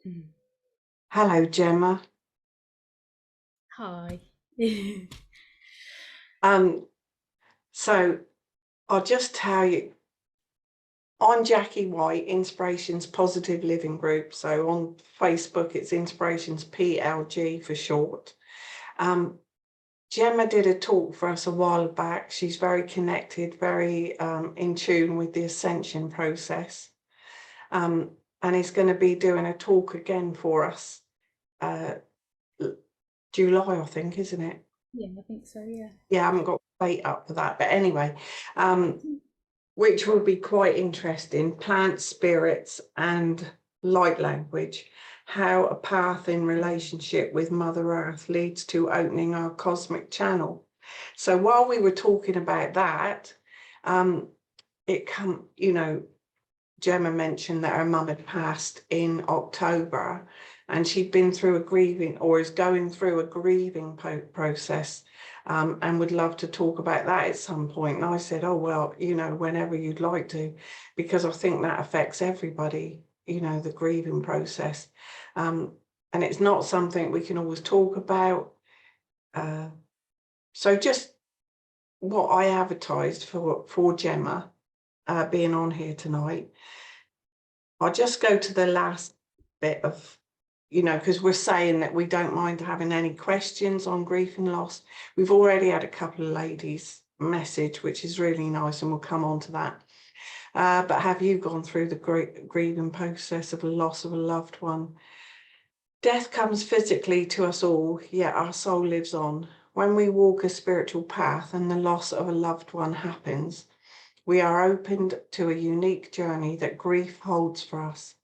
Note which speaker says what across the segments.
Speaker 1: Mm.
Speaker 2: Hello, Gemma.
Speaker 1: Hi.
Speaker 2: Um, so I'll just tell you, I'm Jackie White, Inspirations Positive Living Group. So on Facebook, it's Inspirations PLG for short. Um, Gemma did a talk for us a while back. She's very connected, very in tune with the ascension process, um, and is going to be doing a talk again for us. Uh, July, I think, isn't it?
Speaker 1: Yeah, I think so, yeah.
Speaker 2: Yeah, I haven't got the date up for that, but anyway, which will be quite interesting. Plant spirits and light language, how a path in relationship with Mother Earth leads to opening our cosmic channel. So while we were talking about that, um, Gemma mentioned that her mum had passed in October and she'd been through a grieving or is going through a grieving process, and would love to talk about that at some point. And I said, oh, well, whenever you'd like to, because I think that affects everybody, the grieving process. Um, and it's not something we can always talk about. Uh, so just what I advertised for Gemma being on here tonight. I'll just go to the last bit of, because we're saying that we don't mind having any questions on grief and loss. We've already had a couple of ladies message, which is really nice, and we'll come on to that. But have you gone through the grieving process of a loss of a loved one? Death comes physically to us all, yet our soul lives on. When we walk a spiritual path and the loss of a loved one happens, we are opened to a unique journey that grief holds for us.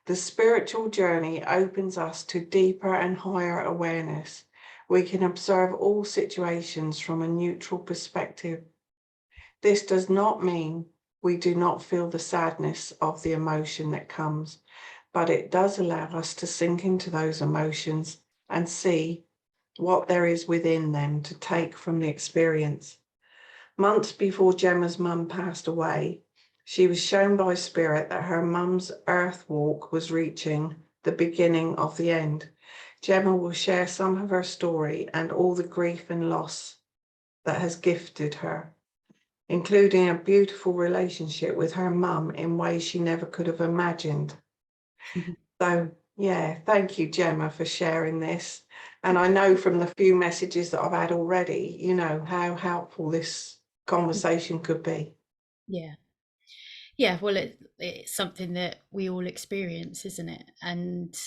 Speaker 2: The spiritual journey opens us to deeper and higher awareness. We can observe all situations from a neutral perspective. This does not mean we do not feel the sadness of the emotion that comes, but it does allow us to sink into those emotions and see what there is within them to take from the experience. Months before Gemma's mum passed away, she was shown by spirit that her mum's earth walk was reaching the beginning of the end. Gemma will share some of her story and all the grief and loss that has gifted her, including a beautiful relationship with her mum in ways she never could have imagined. So, yeah, thank you, Gemma, for sharing this. And I know from the few messages that I've had already, how helpful this conversation could be.
Speaker 1: Yeah. Yeah, well, it's something that we all experience, isn't it? And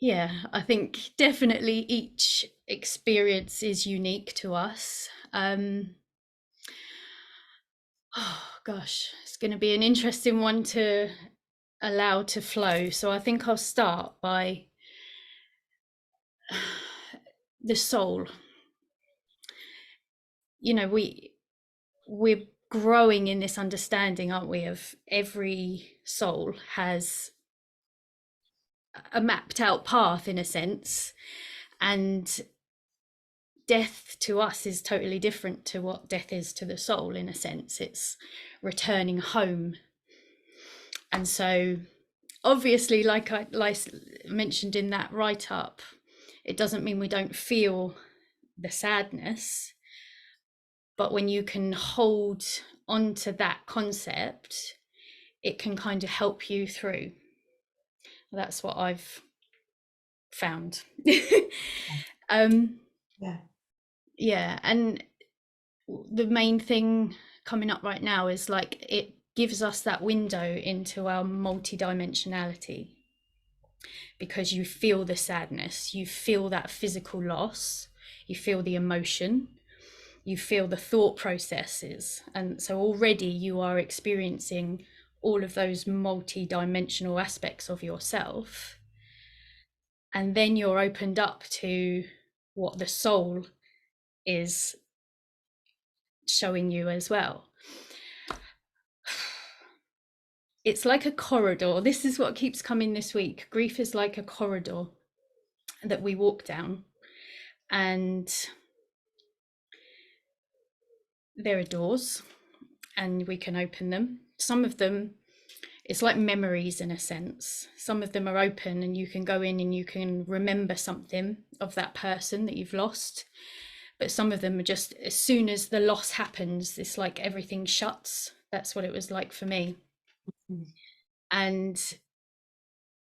Speaker 1: yeah, I think definitely each experience is unique to us. Oh gosh, it's going to be an interesting one to allow to flow. So I think I'll start by the soul. You know, we're growing in this understanding, aren't we, of every soul has a mapped out path in a sense, and death to us is totally different to what death is to the soul. In a sense, it's returning home. And so obviously, like I mentioned in that write up, it doesn't mean we don't feel the sadness, but when you can hold onto that concept, it can kind of help you through. That's what I've found. um
Speaker 2: Yeah.
Speaker 1: yeah, and the main thing coming up right now is like it gives us that window into our multidimensionality, because you feel the sadness, you feel that physical loss, you feel the emotion, you feel the thought processes, and so already you are experiencing all of those multi-dimensional aspects of yourself, and then you're opened up to what the soul is showing you as well. It's like a corridor. This is what keeps coming this week. Grief is like a corridor that we walk down, and there are doors and we can open them. Some of them, it's like memories in a sense. Some of them are open and you can go in and you can remember something of that person that you've lost. But some of them are just, as soon as the loss happens, it's like everything shuts. That's what it was like for me.
Speaker 2: Mm.
Speaker 1: And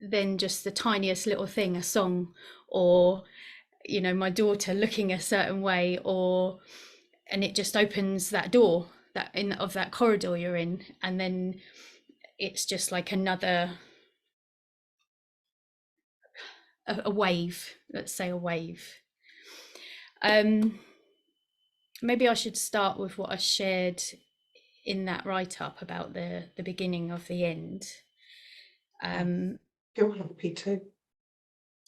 Speaker 1: then just the tiniest little thing, a song, or, you know, my daughter looking a certain way, or, and it just opens that door that in of that corridor you're in, and then it's just like another a wave, let's say a wave. Maybe I should start with what I shared in that write-up about the beginning of the end.
Speaker 2: If you're happy to.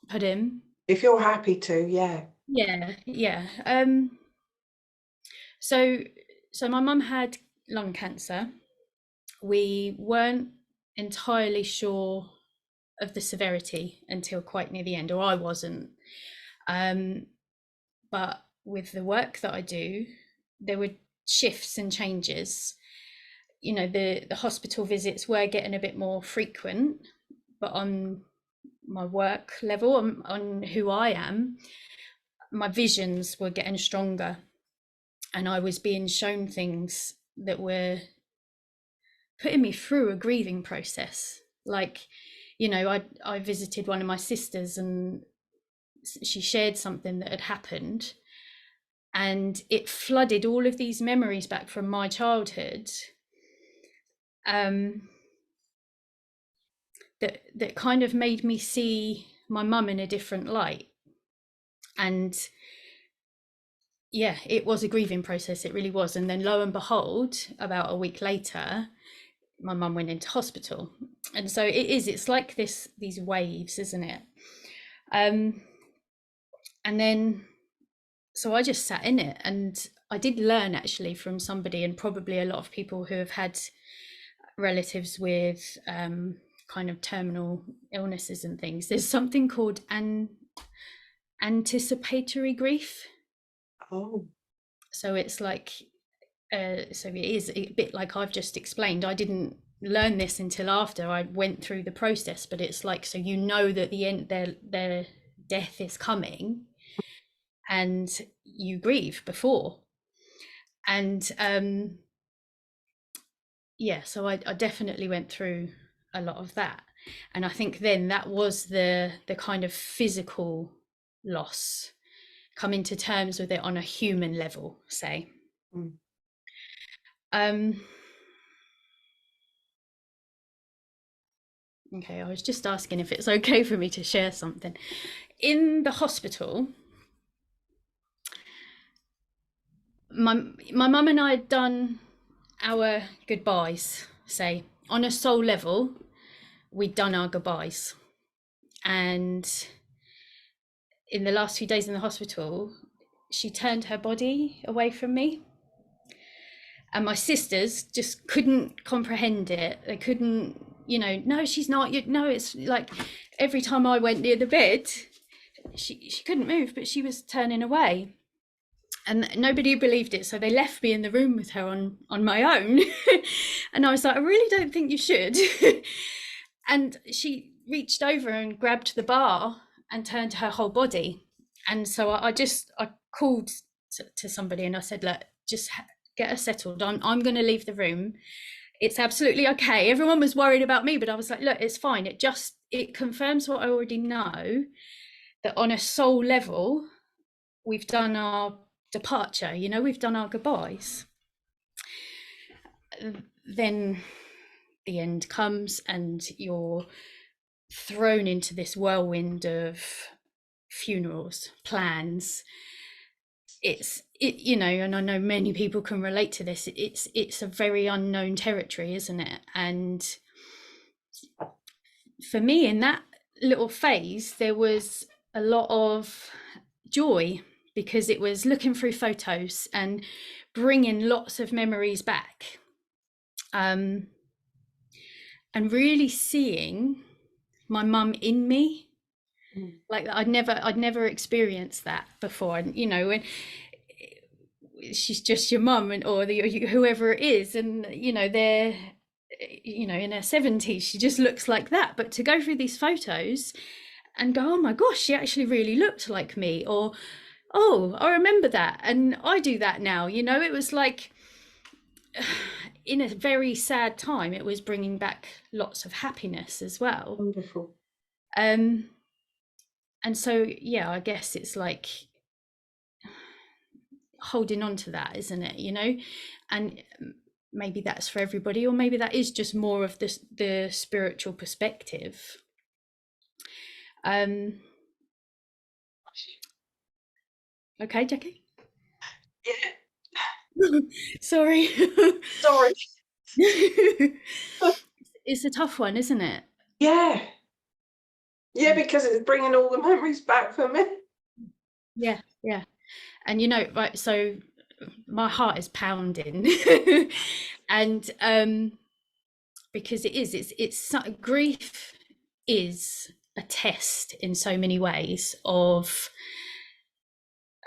Speaker 1: Pardon?
Speaker 2: If you're happy to, yeah.
Speaker 1: Yeah. So my mum had lung cancer. We weren't entirely sure of the severity until quite near the end, or I wasn't. But with the work that I do, there were shifts and changes. You know, the hospital visits were getting a bit more frequent, but on my work level, on who I am, my visions were getting stronger, and I was being shown things that were putting me through a grieving process. Like, you know, I visited one of my sisters and she shared something that had happened, and it flooded all of these memories back from my childhood, that kind of made me see my mum in a different light. And yeah, it was a grieving process, it really was. And then lo and behold, about a week later, my mum went into hospital. And so it's like these waves, isn't it? And then so I just sat in it, and I did learn actually from somebody, and probably a lot of people who have had relatives with kind of terminal illnesses and things. There's something called anticipatory grief.
Speaker 2: Oh.
Speaker 1: So it's like, so it is a bit like I've just explained. I didn't learn this until after I went through the process, but it's like, so you know that the end, their death is coming, and you grieve before. And yeah, so I definitely went through a lot of that. And I think then that was the kind of physical loss, coming to terms with it on a human level, say.
Speaker 2: Mm.
Speaker 1: Okay, I was just asking if it's okay for me to share something. In the hospital, my mum and I had done our goodbyes, say, on a soul level, we'd done our goodbyes. And in the last few days in the hospital, she turned her body away from me. And my sisters just couldn't comprehend it. They couldn't, you know, no, she's not. No, it's like every time I went near the bed, she couldn't move, but she was turning away. And nobody believed it. So they left me in the room with her on my own. And I was like, I really don't think you should. And she reached over and grabbed the bar and turned her whole body. And so I called to somebody and I said, look, just get her settled. I'm going to leave the room. It's absolutely okay. Everyone was worried about me, but I was like, look, it's fine. It confirms what I already know, that on a soul level, we've done our departure, you know, we've done our goodbyes. Then the end comes and you're thrown into this whirlwind of funerals, plans. You know, and I know many people can relate to this. It's a very unknown territory, isn't it? And for me, in that little phase, there was a lot of joy, because it was looking through photos and bringing lots of memories back, and really seeing my mum in me. Like I'd never experienced that before. And you know, when she's just your mum, and or whoever it is, and you know, you know, in her 70s, she just looks like that. But to go through these photos and go, oh my gosh, she actually really looked like me, or oh, I remember that, and I do that now. You know, it was like, in a very sad time, it was bringing back lots of happiness as well.
Speaker 2: Wonderful.
Speaker 1: Um, and so, yeah, I guess it's like holding on to that, isn't it? You know, and maybe that's for everybody, or maybe that is just more of the spiritual perspective. Um, okay, Jackie.
Speaker 2: Yeah,
Speaker 1: Sorry.
Speaker 2: sorry.
Speaker 1: It's a tough one, isn't it?
Speaker 2: Yeah, yeah, because it's bringing all the memories back for me.
Speaker 1: Yeah, yeah. And you know, right, so my heart is pounding. And because grief is a test in so many ways of,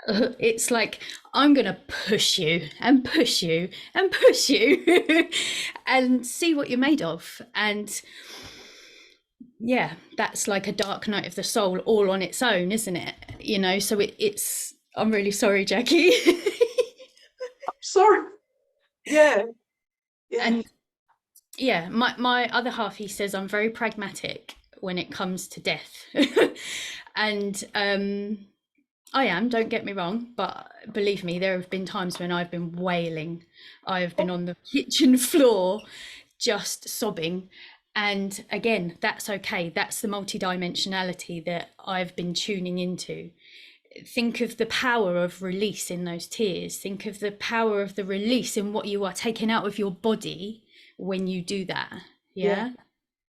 Speaker 1: it's like, I'm gonna push you and push you and push you and see what you're made of. And yeah, that's like a dark night of the soul all on its own, isn't it? You know, so it's, I'm really sorry, Jackie.
Speaker 2: Sorry. Yeah, yeah,
Speaker 1: And yeah, my other half, he says I'm very pragmatic when it comes to death. And I am, don't get me wrong, but believe me, there have been times when I've been wailing. I have been on the kitchen floor just sobbing. And again, that's okay. That's the multidimensionality that I've been tuning into. Think of the power of release in those tears. Think of the power of the release in what you are taking out of your body when you do that.
Speaker 2: yeah,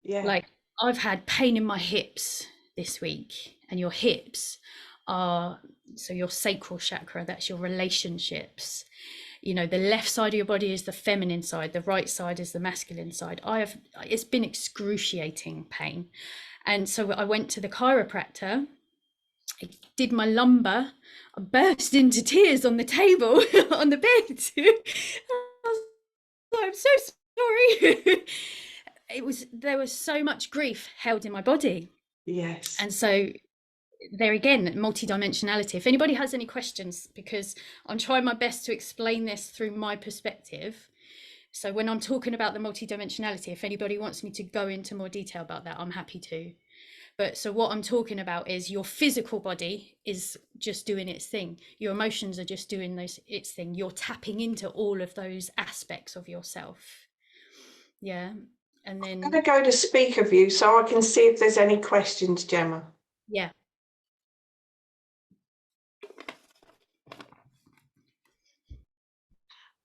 Speaker 1: Yeah.
Speaker 2: yeah.
Speaker 1: Like, I've had pain in my hips this week, and your hips are, so your sacral chakra, that's your relationships. You know, the left side of your body is the feminine side, the right side is the masculine side. It's been excruciating pain. And so I went to the chiropractor, I did my lumbar, I burst into tears on the table on the bed. I'm so sorry. There was so much grief held in my body.
Speaker 2: Yes.
Speaker 1: And so there again, multidimensionality. If anybody has any questions, because I'm trying my best to explain this through my perspective. So when I'm talking about the multidimensionality, if anybody wants me to go into more detail about that, I'm happy to. But so what I'm talking about is your physical body is just doing its thing. Your emotions are just doing its thing. You're tapping into all of those aspects of yourself. Yeah. And
Speaker 2: I'm
Speaker 1: then,
Speaker 2: going to go to speaker view so I can see if there's any questions, Gemma.
Speaker 1: yeah.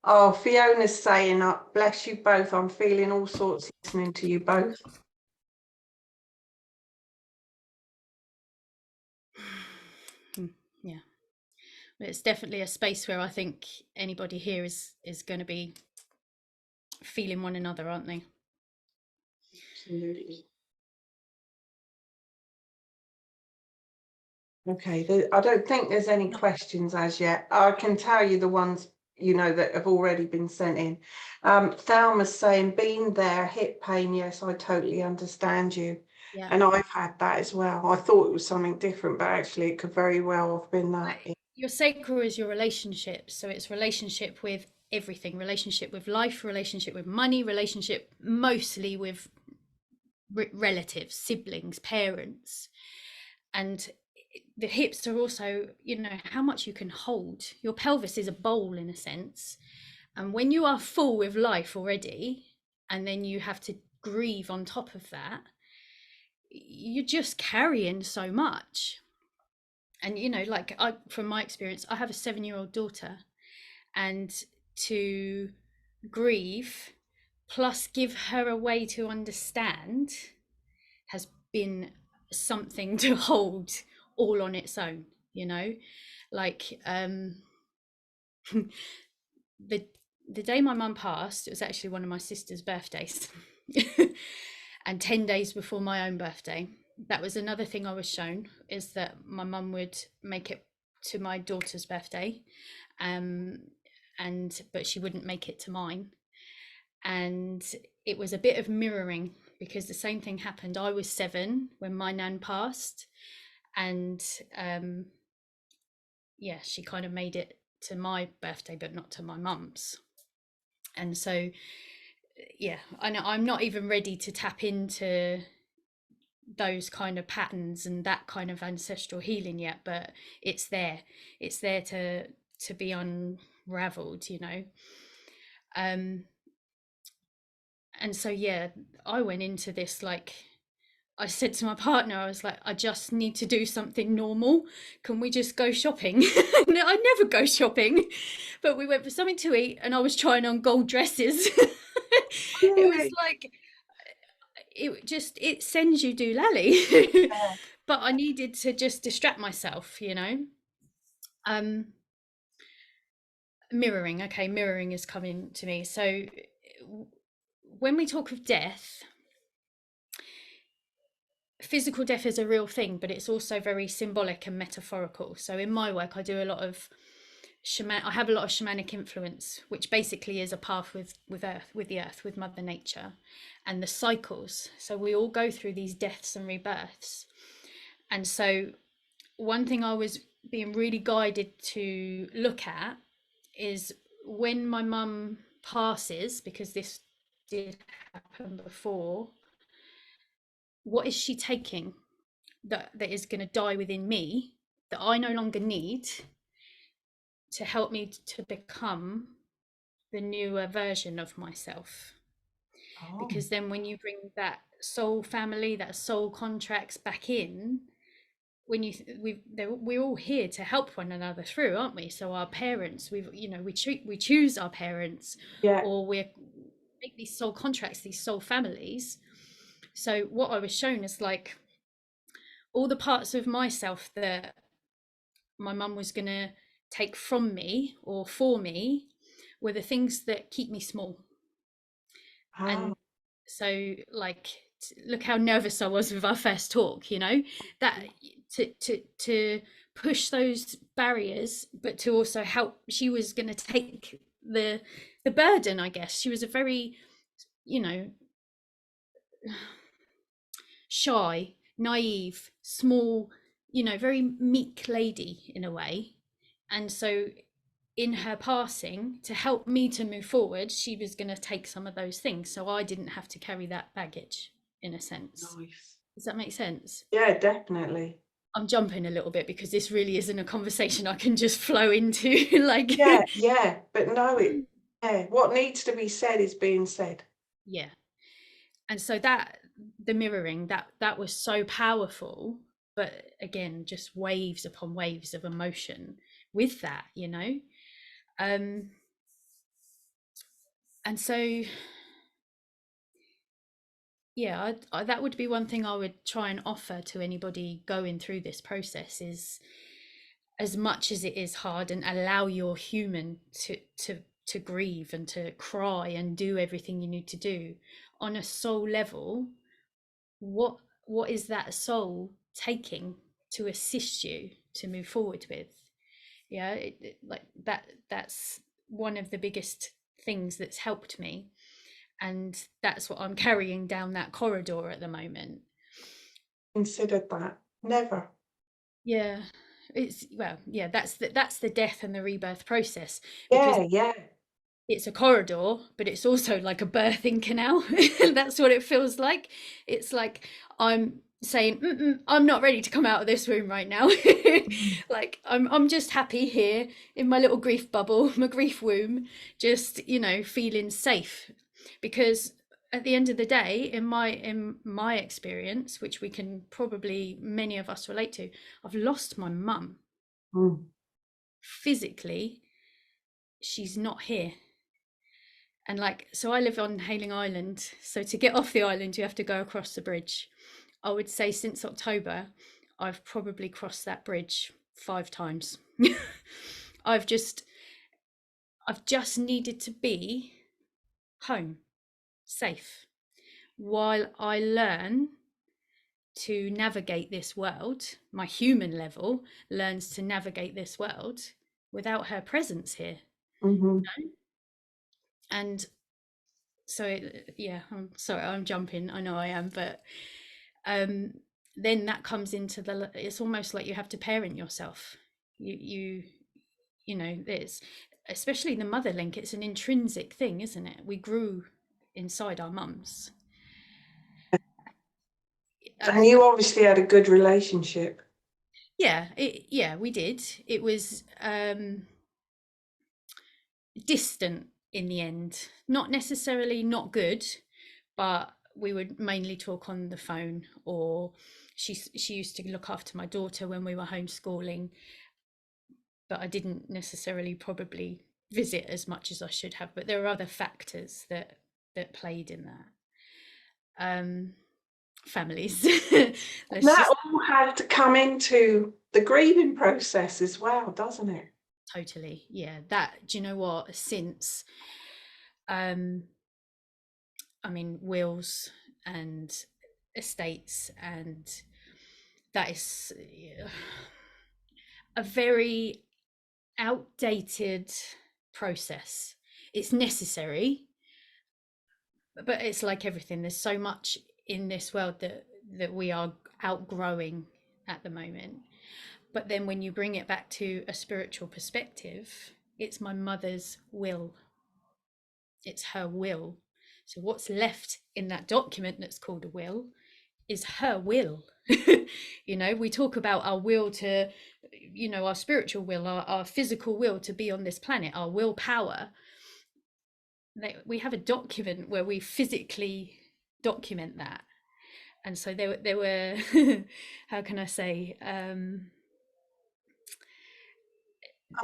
Speaker 2: Oh, Fiona's saying, bless you both. I'm feeling all sorts listening to you both.
Speaker 1: Yeah. It's definitely a space where I think anybody here is going to be feeling one another, aren't they?
Speaker 2: Absolutely. Okay, I don't think there's any questions as yet. I can tell you the ones, you know, that have already been sent in. Thelma's saying, been there, hip pain. Yes, I totally understand you.
Speaker 1: Yeah.
Speaker 2: And I've had that as well. I thought it was something different, but actually it could very well have been that.
Speaker 1: Your sacral is your relationship. So it's relationship with everything, relationship with life, relationship with money, relationship mostly with relatives, siblings, parents. And the hips are also, you know, how much you can hold. Your pelvis is a bowl in a sense. And when you are full with life already, and then you have to grieve on top of that, you're just carrying so much. And you know, like, from my experience, I have a 7-year-old daughter, and to grieve plus give her a way to understand has been something to hold all on its own, you know. Like, the the day my mum passed, it was actually one of my sister's birthdays. And 10 days before my own birthday, that was another thing I was shown, is that my mum would make it to my daughter's birthday, and but she wouldn't make it to mine. And it was a bit of mirroring because the same thing happened. I was 7 when my nan passed, and yeah, she kind of made it to my birthday, but not to my mum's. And so, yeah, I know I'm not even ready to tap into those kind of patterns and that kind of ancestral healing yet, but it's there. It's there to be unraveled, you know. Um, and so yeah, I went into this like, I said to my partner, I was like, I just need to do something normal. Can we just go shopping? I never go shopping, but we went for something to eat and I was trying on gold dresses. It was
Speaker 2: Really?
Speaker 1: like, it sends you doolally.
Speaker 2: Yeah.
Speaker 1: But I needed to just distract myself, you know. Um, mirroring, okay, mirroring is coming to me. So when we talk of death, physical death is a real thing, but it's also very symbolic and metaphorical. So in my work, I do a lot of I have a lot of shamanic influence, which basically is a path with earth, with the earth, with Mother Nature, and the cycles. So we all go through these deaths and rebirths. And so one thing I was being really guided to look at is when my mum passes, because this did happen before, what is she taking that is going to die within me that I no longer need to help me to become the newer version of myself?
Speaker 2: Oh,
Speaker 1: Because then when you bring that soul family, that soul contracts back in, when we're all here to help one another through, aren't we? So our parents, we choose our parents,
Speaker 2: yeah.
Speaker 1: or we make these soul contracts, these soul families. So what I was shown is like all the parts of myself that my mum was going to take from me or for me were the things that keep me small.
Speaker 2: Oh,
Speaker 1: And so like, look how nervous I was with our first talk, you know, that to push those barriers, but to also help. She was going to take the burden, I guess. She was a very, you know, shy, naive, small, you know, very meek lady in a way. And so in her passing, to help me to move forward, she was going to take some of those things. So I didn't have to carry that baggage, in a sense.
Speaker 2: nice.
Speaker 1: Does that make sense?
Speaker 2: Yeah, definitely.
Speaker 1: I'm jumping a little bit because this really isn't a conversation I can just flow into. Like,
Speaker 2: Yeah, yeah. But no, yeah, what needs to be said is being said.
Speaker 1: yeah. And so that, the mirroring, that was so powerful. But again, just waves upon waves of emotion with that, you know. Um, and so yeah, that would be one thing I would try and offer to anybody going through this process is, as much as it is hard, and allow your human to grieve and to cry and do everything you need to do on a soul level. What is that soul taking to assist you to move forward with? Yeah, like that's one of the biggest things that's helped me, and that's what I'm carrying down that corridor at the moment.
Speaker 2: Considered that. Never.
Speaker 1: Yeah, it's, well, yeah, that's the death and the rebirth process, because
Speaker 2: Yeah, yeah.
Speaker 1: it's a corridor, but it's also like a birthing canal. That's what it feels like. It's like I'm saying, I'm not ready to come out of this room right now.
Speaker 2: Mm.
Speaker 1: Like I'm just happy here in my little grief bubble, my grief womb, just, you know, feeling safe. Because at the end of the day, in my experience, which we can probably many of us relate to, I've lost my mum
Speaker 2: Mm.
Speaker 1: physically. She's not here. And like, so I live on Hayling Island. So to get off the island, you have to go across the bridge. I would say since October, I've probably crossed that bridge 5 times. I've just, I've just needed to be home, safe, while I learn to navigate this world. My human level learns to navigate this world without her presence here.
Speaker 2: Mhm.
Speaker 1: And So yeah, I'm sorry, I'm jumping, I know I am, but um then that comes into it's almost like you have to parent yourself. You you know, it's especially the mother link, it's an intrinsic thing, isn't it? We grew inside our mums.
Speaker 2: And
Speaker 1: um
Speaker 2: you obviously had a good relationship.
Speaker 1: yeah, we did. It was distant in the end, not necessarily not good, but we would mainly talk on the phone, or she used to look after my daughter when we were homeschooling, but I didn't necessarily probably visit as much as I should have. But there are other factors that played in that. Families. Let's
Speaker 2: That
Speaker 1: just
Speaker 2: all had to come into the grieving process as well, doesn't it?
Speaker 1: totally, yeah. That, do you know what? Since um I mean, wills and estates, and that is a very outdated process. It's necessary, but it's like everything. There's so much in this world that we are outgrowing at the moment. But then when you bring it back to a spiritual perspective, it's my mother's will. It's her will. So what's left in that document that's called a will is her will. You know, we talk about our will to, you know, our spiritual will, our physical will to be on this planet, our willpower. We have a document where we physically document that. And so there were how can I say,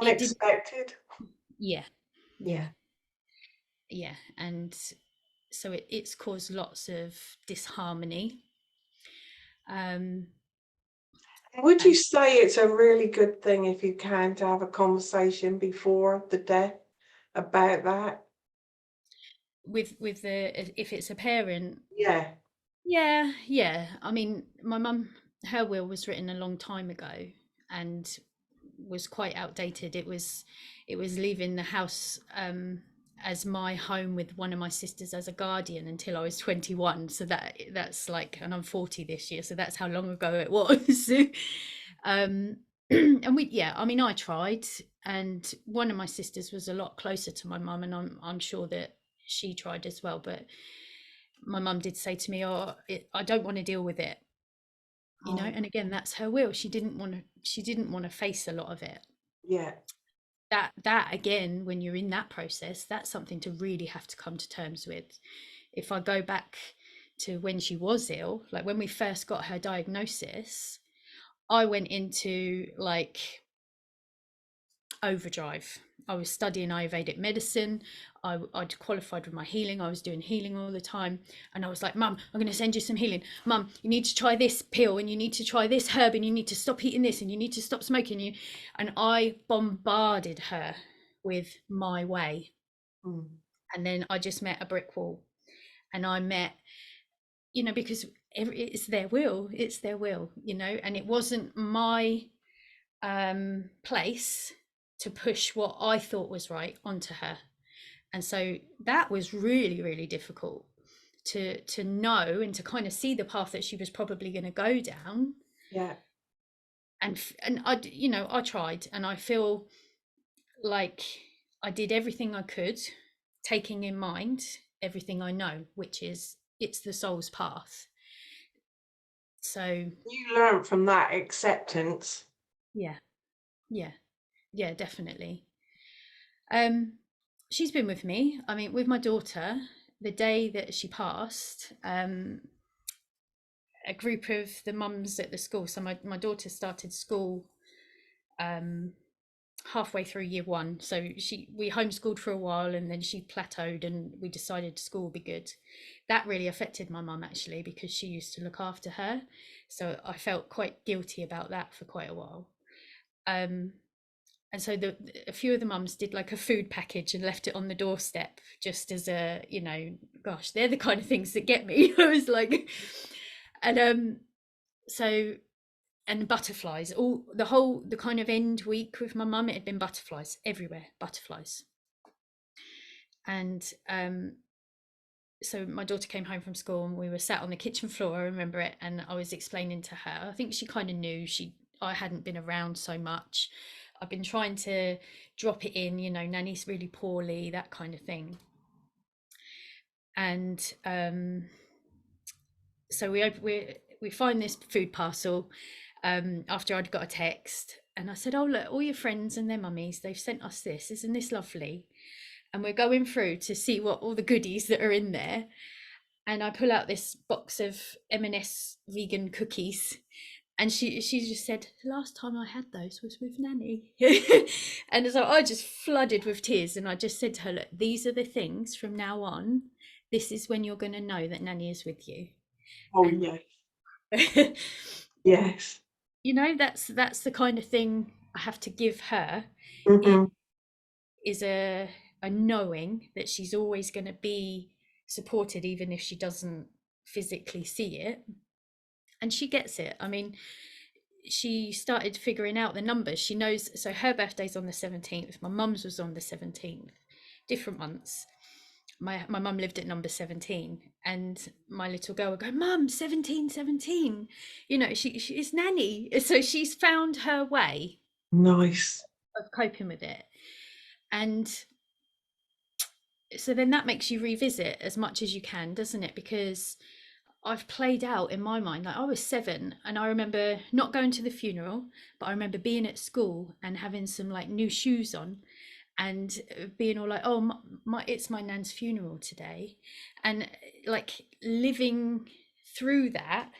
Speaker 1: it did,
Speaker 2: Unexpected.
Speaker 1: yeah, yeah,
Speaker 2: Yeah.
Speaker 1: yeah. And so it's caused lots of disharmony. um
Speaker 2: Would you
Speaker 1: and
Speaker 2: say it's a really good thing if you can to have a conversation before the death about that?
Speaker 1: with the, if it's a parent,
Speaker 2: Yeah.
Speaker 1: yeah, yeah. I mean, my mum, her will was written a long time ago and was quite outdated. It was leaving the house as my home with one of my sisters as a guardian until I was 21. So that's like, and I'm 40 this year, so that's how long ago it was. um and we, yeah, I mean, I tried, and one of my sisters was a lot closer to my mum, and I'm sure that she tried as well, but my mum did say to me, "Oh, I don't want to deal with it," you know.
Speaker 2: Oh,
Speaker 1: And again, that's her will. She didn't want to face a lot of it.
Speaker 2: yeah.
Speaker 1: That again, when you're in that process, that's something to really have to come to terms with. If I go back to when she was ill, like when we first got her diagnosis, I went into like overdrive. I was studying Ayurvedic medicine. I'd qualified with my healing. I was doing healing all the time. And I was like, Mum, I'm going to send you some healing. Mum, you need to try this pill, and you need to try this herb, and you need to stop eating this, and you need to stop smoking. And I bombarded her with my way.
Speaker 2: Mm.
Speaker 1: And then I just met a brick wall. And I met, you know, because it's their will. It's their will, you know, and it wasn't my place to push what I thought was right onto her. And so that was really, really difficult to know and to kind of see the path that she was probably going to go down.
Speaker 2: Yeah.
Speaker 1: And I, you know, I tried, and I feel like I did everything I could, taking in mind everything I know, which is it's the soul's path. So
Speaker 2: You learned from that acceptance.
Speaker 1: yeah, yeah, yeah, definitely. Um, she's been with me. I mean, with my daughter, the day that she passed, a group of the mums at the school. So my daughter started school um, halfway through year one. So we homeschooled for a while, and then she plateaued, and we decided school would be good. That really affected my mum actually, because she used to look after her. So I felt quite guilty about that for quite a while. Um, and so a few of the mums did like a food package and left it on the doorstep, just as a, you know, gosh, they're the kind of things that get me. I was like, and so, and butterflies, all the kind of end week with my mum, it had been butterflies everywhere, butterflies. And so my daughter came home from school and we were sat on the kitchen floor, I remember it, and I was explaining to her. I think she kind of knew I hadn't been around so much. I've been trying to drop it in, Nanny's really poorly, that kind of thing. And so we find this food parcel after I'd got a text, and I said, "Oh look, all your friends and their mummies, they've sent us this. Isn't this lovely?" And we're going through to see what all the goodies that are in there, and I pull out this box of M&S vegan cookies, and she just said, "The last time I had those was with Nanny." And so I just flooded with tears, and I just said to her, "Look, these are the things from now on. This is when you're going to know that Nanny is with you."
Speaker 2: Oh,
Speaker 1: And
Speaker 2: yes. Yes.
Speaker 1: that's the kind of thing I have to give her. It
Speaker 2: Mm-hmm.
Speaker 1: is a knowing that she's always going to be supported, even if she doesn't physically see it. And she gets it. I mean, she started figuring out the numbers. She knows, so her birthday's on the 17th, my mum's was on the 17th, different months. My mum lived at number 17, and my little girl would go, "Mum, 17, 17." She is Nanny. So she's found her way
Speaker 2: Nice.
Speaker 1: of coping with it. And so then that makes you revisit as much as you can, doesn't it? Because I've played out in my mind, like I was 7 and I remember not going to the funeral, but I remember being at school and having some like new shoes on and being all like, "Oh, it's my nan's funeral today," and like living through that.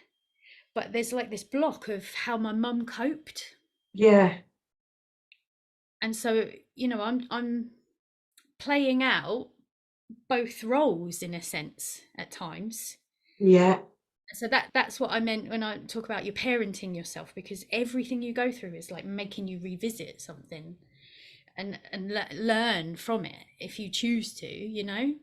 Speaker 1: But there's like this block of how my mum coped,
Speaker 2: Yeah.
Speaker 1: and so I'm playing out both roles in a sense at times.
Speaker 2: Yeah.
Speaker 1: So that's what I meant when I talk about you parenting yourself, because everything you go through is like making you revisit something and learn from it if you choose to, yeah.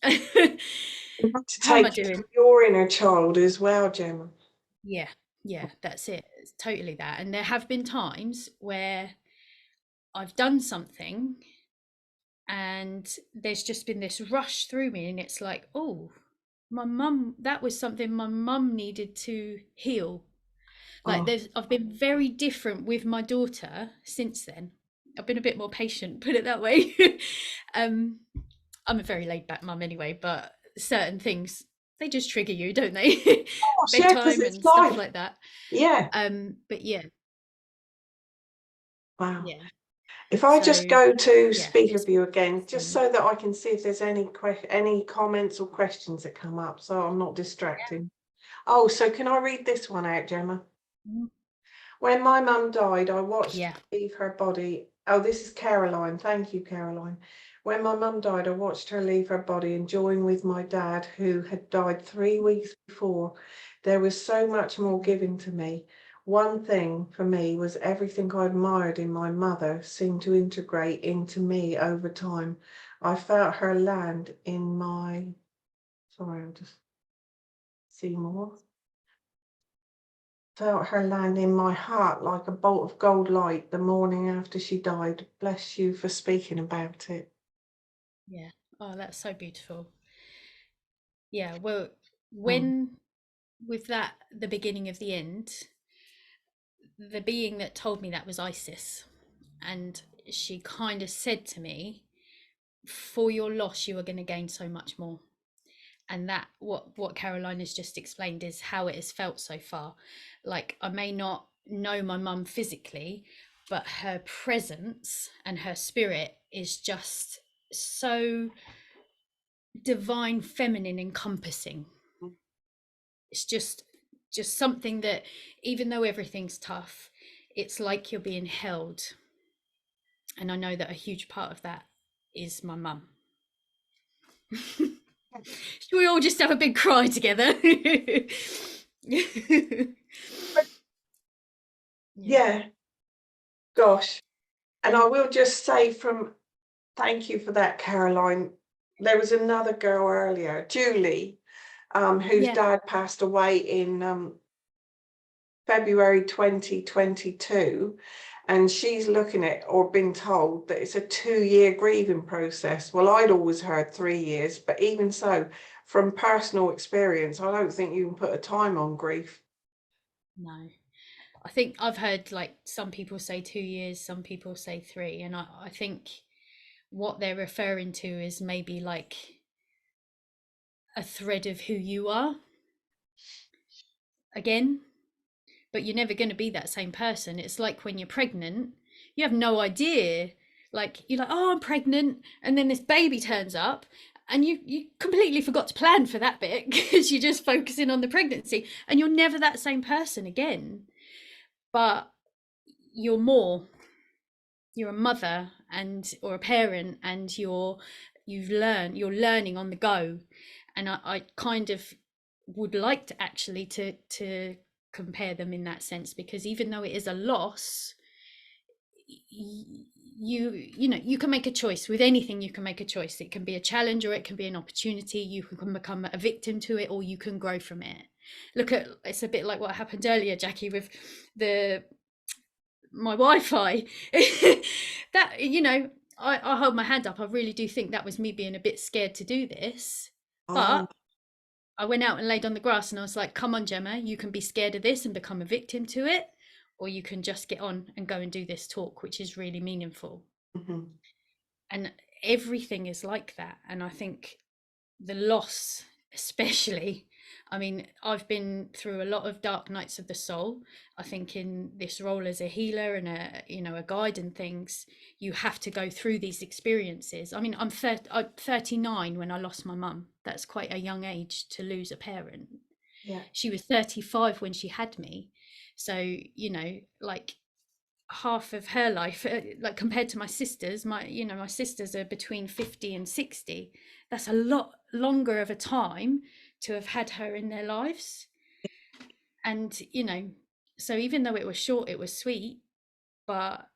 Speaker 2: You have to
Speaker 1: How am I
Speaker 2: take care
Speaker 1: doing?
Speaker 2: of your inner child as well, Gemma.
Speaker 1: Yeah, yeah, that's it. It's totally that. And there have been times where I've done something and there's just been this rush through me, and it's like, oh, my mum, that was something my mum needed to heal. Like
Speaker 2: Oh,
Speaker 1: I've been very different with my daughter since then. I've been a bit more patient, put it that way. um I'm a very laid back mum anyway, but certain things, they just trigger you, don't they?
Speaker 2: gosh, yeah, because
Speaker 1: Bedtime
Speaker 2: it's
Speaker 1: and stuff
Speaker 2: life.
Speaker 1: like that.
Speaker 2: Yeah.
Speaker 1: But yeah,
Speaker 2: Wow.
Speaker 1: yeah.
Speaker 2: If I just
Speaker 1: So
Speaker 2: go to
Speaker 1: yeah,
Speaker 2: speaker
Speaker 1: it's
Speaker 2: view again, just
Speaker 1: fun.
Speaker 2: so that I can see if there's any comments or questions that come up, so I'm not distracting. Oh, so can I read this one out, Gemma? When my mum died, I watched
Speaker 1: Yeah.
Speaker 2: her leave her body. Oh, this is Caroline. Thank you, Caroline. When my mum died, I watched her leave her body and join with my dad, who had died 3 weeks before. There was so much more given to me. One thing for me was everything I admired in my mother seemed to integrate into me over time. I felt her land in my. Sorry, I'll just see more. Felt her land in my heart like a bolt of gold light the morning after she died. Bless you for speaking about it.
Speaker 1: Yeah. Oh, that's so beautiful. Yeah. Well,
Speaker 2: Mm.
Speaker 1: when with that, the beginning of the end, the being that told me that was Isis. And she kind of said to me, "For your loss, you are going to gain so much more." And that, what Caroline has just explained, is how it has felt so far. Like, I may not know my mum physically, but her presence and her spirit is just so divine, feminine, encompassing. It's just something that, even though everything's tough, it's like you're being held. And I know that a huge part of that is my mum. Should we all just have a big cry together? Yeah.
Speaker 2: Yeah, gosh. And I will just say thank you for that, Caroline. There was another girl earlier, Julie, whose
Speaker 1: Yeah.
Speaker 2: dad passed away in February 2022. and she's looking at or been told that it's a 2 year grieving process. Well, I'd always heard 3 years, but even so, from personal experience, I don't think you can put a time on grief.
Speaker 1: No. I think I've heard like some people say 2 years, some people say three, and I think what they're referring to is maybe like a thread of who you are again, but you're never going to be that same person. It's like when you're pregnant, you have no idea. Like you're like, oh, I'm pregnant, and then this baby turns up, and you completely forgot to plan for that bit because you're just focusing on the pregnancy, and you're never that same person again. But you're more. You're a mother and or a parent, and you're learning on the go, and I kind of would like to actually to compare them in that sense, because even though it is a loss, you know you can make a choice with anything. You can make a choice. It can be a challenge or it can be an opportunity. You can become a victim to it or you can grow from it. Look at, it's a bit like what happened earlier, Jackie, with the my Wi-Fi. That, you know, I hold my hand up. I really do think that was me being a bit scared to do this,
Speaker 2: Oh,
Speaker 1: but I went out and laid on the grass and I was like, come on, Gemma, you can be scared of this and become a victim to it, or you can just get on and go and do this talk, which is really meaningful.
Speaker 2: mhm.
Speaker 1: And everything is like that. And I think the loss, especially, I mean, I've been through a lot of dark nights of the soul. I think in this role as a healer and a, you know, a guide and things, you have to go through these experiences. I mean, I'm 39 when I lost my mum. That's quite a young age to lose a parent.
Speaker 2: Yeah.
Speaker 1: She was 35 when she had me. So, you know, like half of her life, like compared to my sisters, my, you know, my sisters are between 50 and 60. That's a lot longer of a time to have had her in their lives. And, you know, so even though it was short, it was sweet, but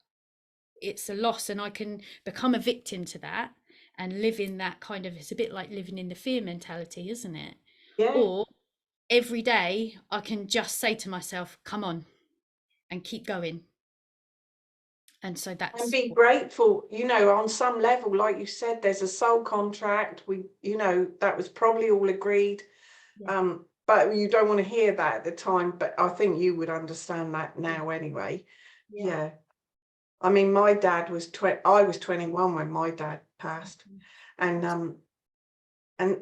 Speaker 1: it's a loss, and I can become a victim to that and live in that kind of, it's a bit like living in the fear mentality, isn't it?
Speaker 2: Yeah.
Speaker 1: Or every day I can just say to myself, come on, and keep going. And so
Speaker 2: And
Speaker 1: that's
Speaker 2: be grateful, on some level, like you said, there's a soul contract. That was probably all agreed.
Speaker 1: yeah,
Speaker 2: But you don't want to hear that at the time, but I think you would understand that
Speaker 1: yeah,
Speaker 2: now anyway.
Speaker 1: yeah.
Speaker 2: Yeah. I mean, my dad was I was 21 when my dad passed. And and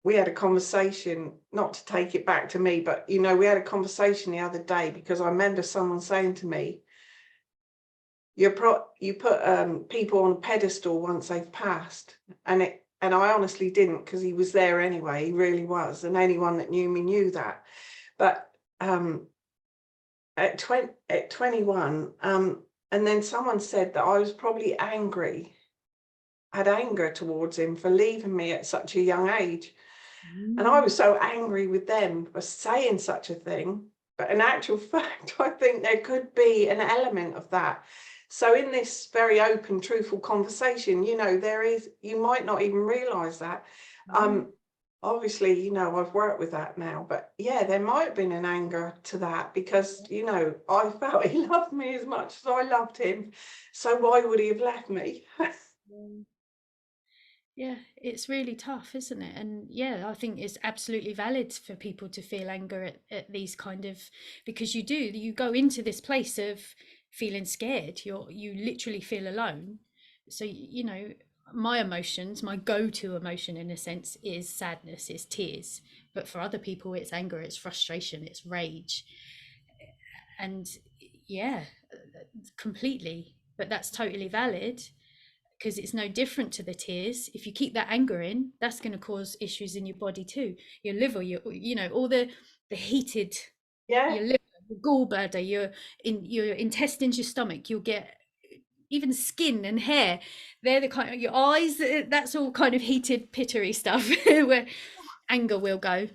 Speaker 2: we had a conversation, not to take it back to me, but we had a conversation the other day because I remember someone saying to me, you put people on a pedestal once they've passed, and I honestly didn't, because he was there anyway. He really was, and anyone that knew me knew that. But at 21, and then someone said that I was probably had anger towards him for leaving me at such a young age. And I
Speaker 1: Mm.
Speaker 2: was so angry with them for saying such a thing. But in actual fact, I think there could be an element of that. So in this very open, truthful conversation, you might not even realize that.
Speaker 1: Yeah.
Speaker 2: Um, Obviously, I've worked with that now, but yeah, there might have been an anger to that because, I felt he loved me as much as I loved him. So why would he have left me?
Speaker 1: Yeah. Yeah, it's really tough, isn't it? And yeah, I think it's absolutely valid for people to feel anger at these kind of, because you go into this place of feeling scared. You literally feel alone. So, you know, my emotions, my go-to emotion in a sense is sadness, is tears. But for other people, it's anger, it's frustration, it's rage. And yeah, completely. But that's totally valid, because it's no different to the tears. If you keep that anger in, that's going to cause issues in your body too. Your liver, you know, all the heated,
Speaker 2: Yeah.
Speaker 1: your liver, your gallbladder, your intestines, your stomach. You'll get even skin and hair. They're the kind of your eyes. That's all kind of heated, pittery stuff where anger will go.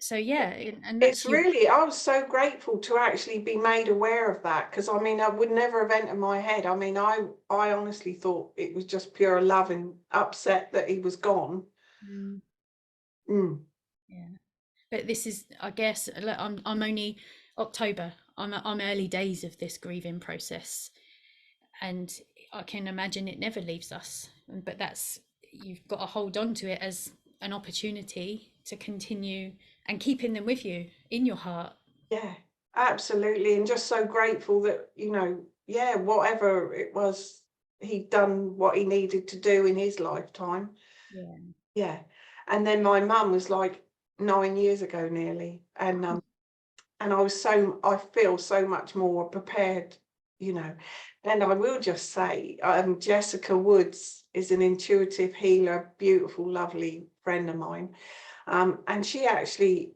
Speaker 1: So yeah, and
Speaker 2: It's
Speaker 1: that's your.
Speaker 2: really, I was so grateful to actually be made aware of that, because I mean, I would never have entered my head. I mean, I honestly thought it was just pure love and upset that he was gone.
Speaker 1: Mm,
Speaker 2: Mm.
Speaker 1: yeah. But this is, I guess, I'm only October. I'm early days of this grieving process. and I can imagine it never leaves us. But that's, you've got to hold on to it as an opportunity to continue and keeping them with you in your heart.
Speaker 2: Yeah, absolutely. And just so grateful that, yeah, whatever it was, he'd done what he needed to do in his lifetime.
Speaker 1: Yeah.
Speaker 2: Yeah. And then my mum was like 9 years ago nearly. And I feel so much more prepared, you know. And I will just say, Jessica Woods is an intuitive healer, beautiful, lovely friend of mine. And she actually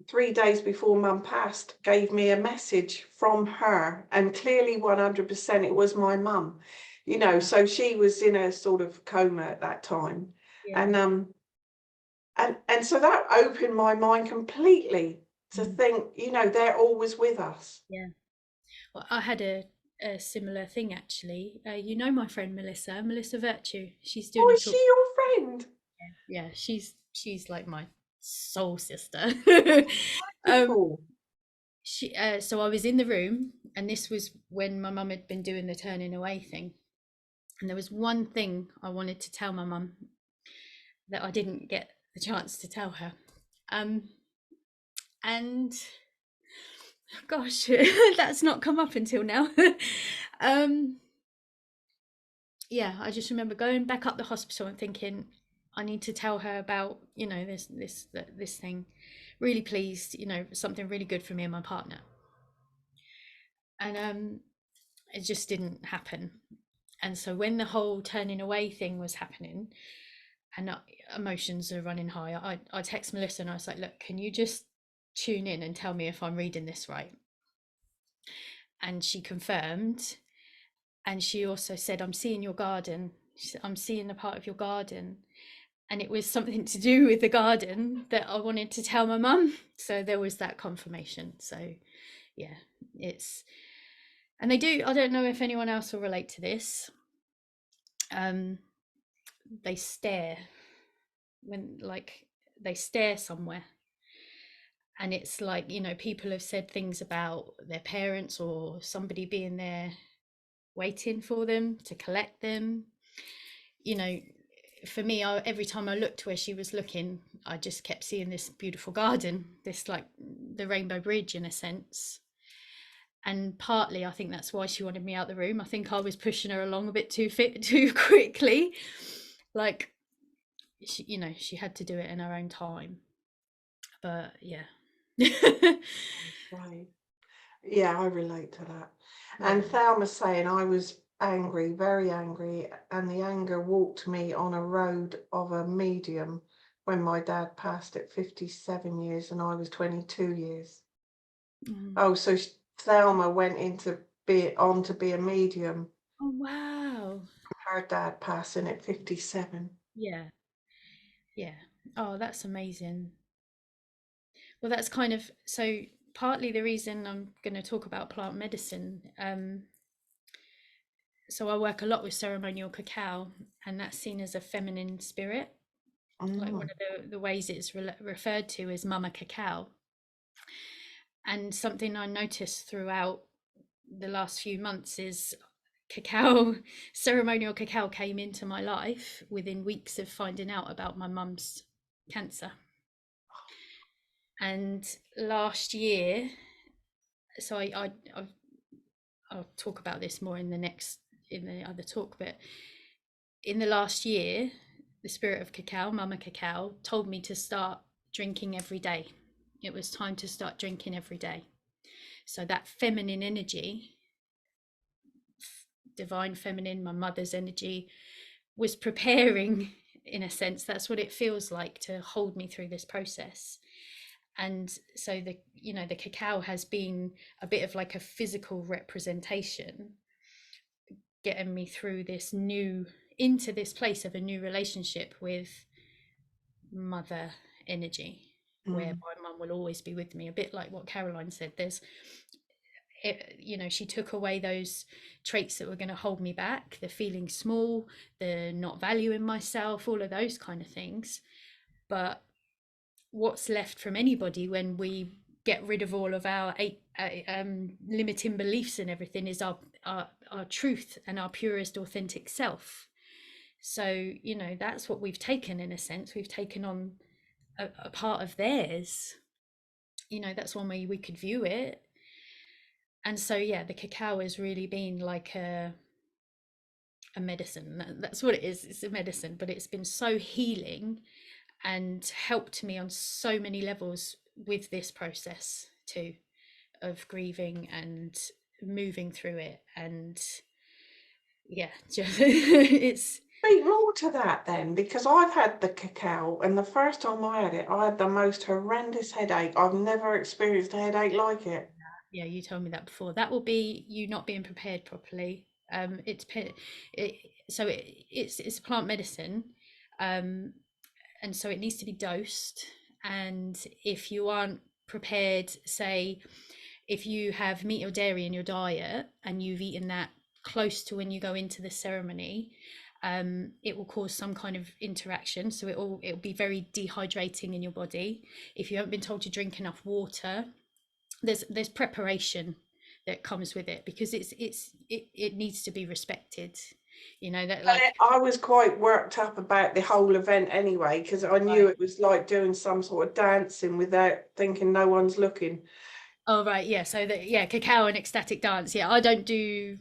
Speaker 2: 3 days before mum passed, gave me a message from her, and clearly 100% it was my mum,
Speaker 1: Wow.
Speaker 2: so she was in a sort of coma at that time.
Speaker 1: Yeah.
Speaker 2: And so that opened my mind completely to
Speaker 1: Mm.
Speaker 2: think, they're always with us.
Speaker 1: Yeah. Well, I had a similar thing actually. You know my friend Melissa Virtue. She's doing
Speaker 2: Oh,
Speaker 1: a
Speaker 2: is she
Speaker 1: talk.
Speaker 2: your friend?
Speaker 1: Yeah, she's like my soul sister. um,
Speaker 2: Beautiful.
Speaker 1: so I was in the room, and this was when my mum had been doing the turning away thing, and there was one thing I wanted to tell my mum that I didn't get the chance to tell her. Um, and gosh, that's not come up until now. um, yeah, I just remember going back up the hospital and thinking, I need to tell her about, this thing. Really pleased, something really good for me and my partner. And it just didn't happen. And so when the whole turning away thing was happening, and emotions are running high, I text Melissa and I was like, look, can you just tune in and tell me if I'm reading this right? And she confirmed. And she also said, I'm seeing your garden. She said, I'm seeing a part of your garden. And it was something to do with the garden that I wanted to tell my mum. So there was that confirmation. So yeah, it's, and they do, I don't know if anyone else will relate to this. They stare when, like, they stare somewhere, and it's like, people have said things about their parents or somebody being there waiting for them to collect them. you know for me, every time I looked where she was looking, I just kept seeing this beautiful garden, this, like, the rainbow bridge in a sense. And partly I think that's why she wanted me out the room. I think I was pushing her along a bit too quickly. Like, she had to do it in her own time. But yeah.
Speaker 2: Right. Yeah, I relate to that.
Speaker 1: Yeah.
Speaker 2: And Thelma's saying I was angry, very angry, and the anger walked me on a road of a medium when my dad passed at 57 years and I was 22 years.
Speaker 1: Mm.
Speaker 2: Oh, so Thelma went on to be a medium.
Speaker 1: Oh wow.
Speaker 2: Her dad passing at 57.
Speaker 1: Yeah. Yeah. Oh, that's amazing. Well, that's kind of, so partly the reason I'm going to talk about plant medicine. So I work a lot with ceremonial cacao, and that's seen as a feminine spirit. Like, one
Speaker 2: Mm.
Speaker 1: of the ways it's referred to is mama cacao. And something I noticed throughout the last few months is cacao, ceremonial cacao came into my life within weeks of finding out about my mum's cancer. And last year, so I'll talk about this more in the other talk, but in the last year, the spirit of cacao, mama cacao, told me to start drinking every day. It was time to start drinking every day. So that feminine energy, divine feminine, my mother's energy, was preparing, in a sense. That's what it feels like to hold me through this process. And so the cacao has been a bit of like a physical representation, getting me through into this place of a new relationship with mother energy, where
Speaker 2: Mm.
Speaker 1: my mum will always be with me. A bit like what Caroline said, she took away those traits that were going to hold me back, the feeling small, the not valuing myself, all of those kind of things. But what's left from anybody when we get rid of all of our limiting beliefs and everything is our truth and our purest authentic self. So that's what we've taken. In a sense, we've taken on a part of theirs. That's one way we could view it. And so yeah, the cacao has really been like a medicine. That's what it is. It's a medicine, but it's been so healing and helped me on so many levels with this process too, of grieving and moving through it. And yeah, just it's
Speaker 2: Speak more to that then, because I've had the cacao, and the first time I had it, I had the most horrendous headache. I've never experienced a headache like it.
Speaker 1: yeah, you told me that before. That will be you not being prepared properly. It's a plant medicine, um, and so it needs to be dosed. And if you aren't prepared, say, if you have meat or dairy in your diet and you've eaten that close to when you go into the ceremony, it will cause some kind of interaction. So it'll be very dehydrating in your body. If you haven't been told to drink enough water, there's preparation that comes with it, because it needs to be respected. That, like,
Speaker 2: I was quite worked up about the whole event anyway, because I knew
Speaker 1: right.
Speaker 2: it was like doing some sort of dancing without thinking no one's looking.
Speaker 1: Oh right, yeah. So that, yeah, cacao and ecstatic dance. Yeah, I don't do.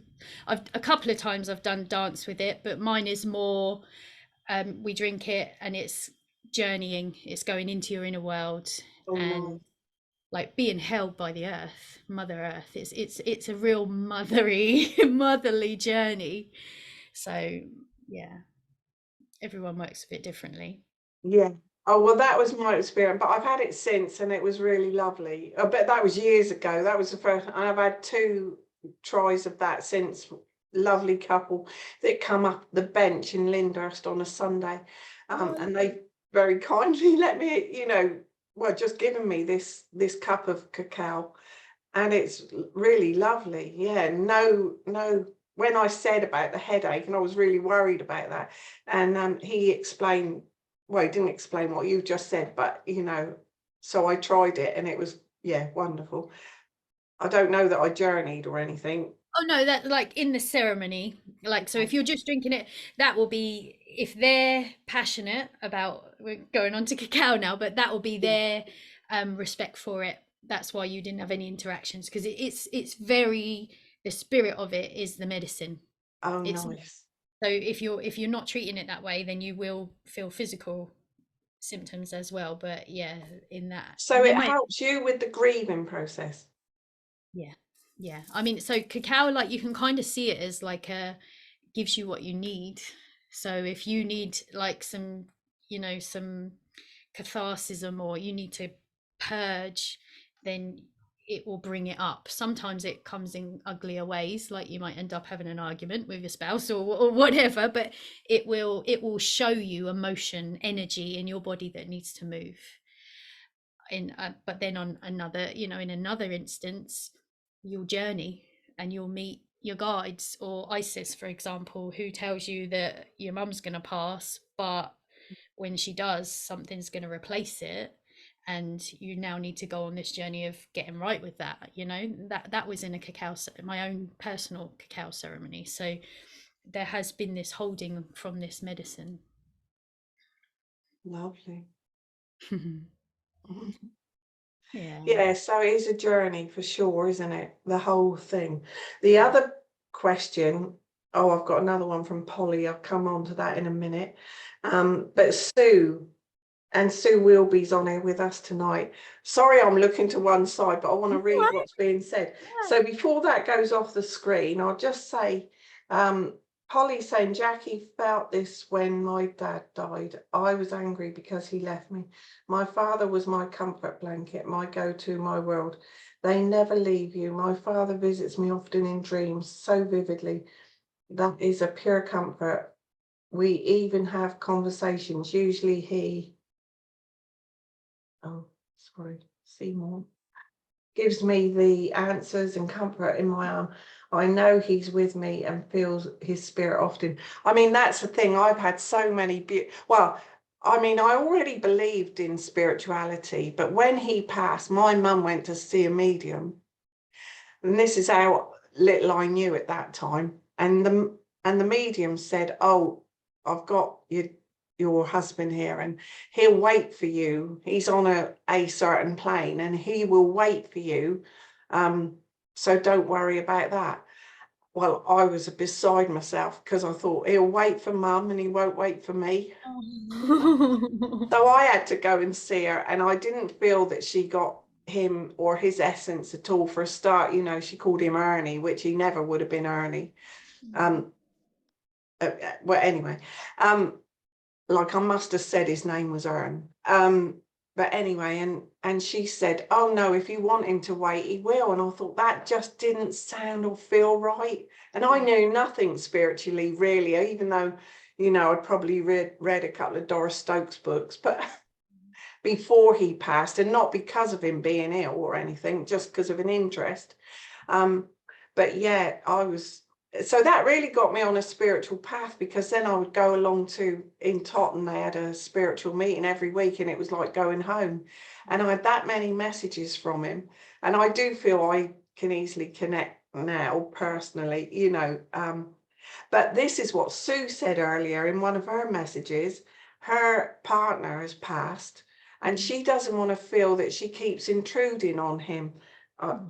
Speaker 1: I've a couple of times I've done dance with it, but mine is more. We drink it and it's journeying. It's going into your inner world
Speaker 2: Oh
Speaker 1: and
Speaker 2: no.
Speaker 1: like being held by the earth, Mother Earth. It's a real mothery motherly journey. So yeah, everyone works a bit differently.
Speaker 2: Yeah. Oh, well, that was my experience, but I've had it since and it was really lovely. I bet that was years ago. That was the first, and I've had 2 tries of that since. Lovely couple that come up the bench in Lyndhurst on a Sunday.
Speaker 1: Oh,
Speaker 2: And they very kindly let me, well, just given me this cup of cacao, and it's really lovely. Yeah, no. When I said about the headache, and I was really worried about that, and he explained. Well, he didn't explain what you just said, but so I tried it, and it was, yeah, wonderful. I don't know that I journeyed or anything.
Speaker 1: oh no, that like in the ceremony, like, so if you're just drinking it, that will be, if they're passionate about, we're going on to cacao now, but that will be their respect for it. That's why you didn't have any interactions, because it's very, the spirit of it is the medicine.
Speaker 2: Oh,
Speaker 1: It's
Speaker 2: nice.
Speaker 1: so if you're not treating it that way, then you will feel physical symptoms as well. But yeah, in that
Speaker 2: So
Speaker 1: there
Speaker 2: it
Speaker 1: might,
Speaker 2: helps you with the grieving process.
Speaker 1: yeah, yeah. I mean, so cacao, like, you can kind of see it as like a, gives you what you need. So if you need like some, some catharsism, or you need to purge, then it will bring it up. Sometimes it comes in uglier ways, like you might end up having an argument with your spouse, or whatever, but it will show you emotion, energy in your body that needs to move. But then on another, in another instance, you'll journey and you'll meet your guides, or Isis, for example, who tells you that your mum's going to pass, but when she does, something's going to replace it, and you now need to go on this journey of getting right with that. That was in a my own personal cacao ceremony. So there has been this holding from this medicine.
Speaker 2: Lovely.
Speaker 1: Yeah.
Speaker 2: Yeah, so it is a journey for sure, isn't it? The whole thing. The
Speaker 1: Yeah.
Speaker 2: other question, oh, I've got another one from Polly. I'll come on to that in a minute. But Sue Wilby's on here with us tonight. Sorry, I'm looking to one side, but I want to read what's being said. So before that goes off the screen, I'll just say, Polly saying, Jackie felt this when my dad died. I was angry because he left me. My father was my comfort blanket, my go-to, my world. They never leave you. My father visits me often in dreams, so vividly. That is a pure comfort. We even have conversations. Usually oh, sorry, Seymour, gives me the answers and comfort in my arm. I know he's with me and feels his spirit often. I mean, that's the thing. I've had so many, well, I mean, I already believed in spirituality, but when he passed, my mum went to see a medium, and this is how little I knew at that time. And the medium said, "Oh, I've got your husband here, and he'll wait for you. He's on a certain plane, and he will wait for you. Um, so don't worry about that." Well, I was beside myself because I thought he'll wait for mum and he won't wait for me.
Speaker 1: Oh.
Speaker 2: So I had to go and see her, and I didn't feel that she got him or his essence at all. For a start, she called him Ernie, which he never would have been Ernie. Um, well, anyway, um, like I must have said his name was Ern. But anyway, and she said, "Oh no, if you want him to wait, he will." And I thought that just didn't sound or feel right. And I
Speaker 1: Yeah.
Speaker 2: knew nothing spiritually, really, even though, I'd probably read a couple of Doris Stokes books, but before he passed, and not because of him being ill or anything, just because of an interest. Um, but yeah, so that really got me on a spiritual path, because then I would go along to, in Totton, they had a spiritual meeting every week, and it was like going home. And I had that many messages from him. And I do feel I can easily connect now personally, but this is what Sue said earlier in one of her messages. Her partner has passed, and
Speaker 1: Mm.
Speaker 2: she doesn't want to feel that she keeps intruding on him. I,
Speaker 1: Mm.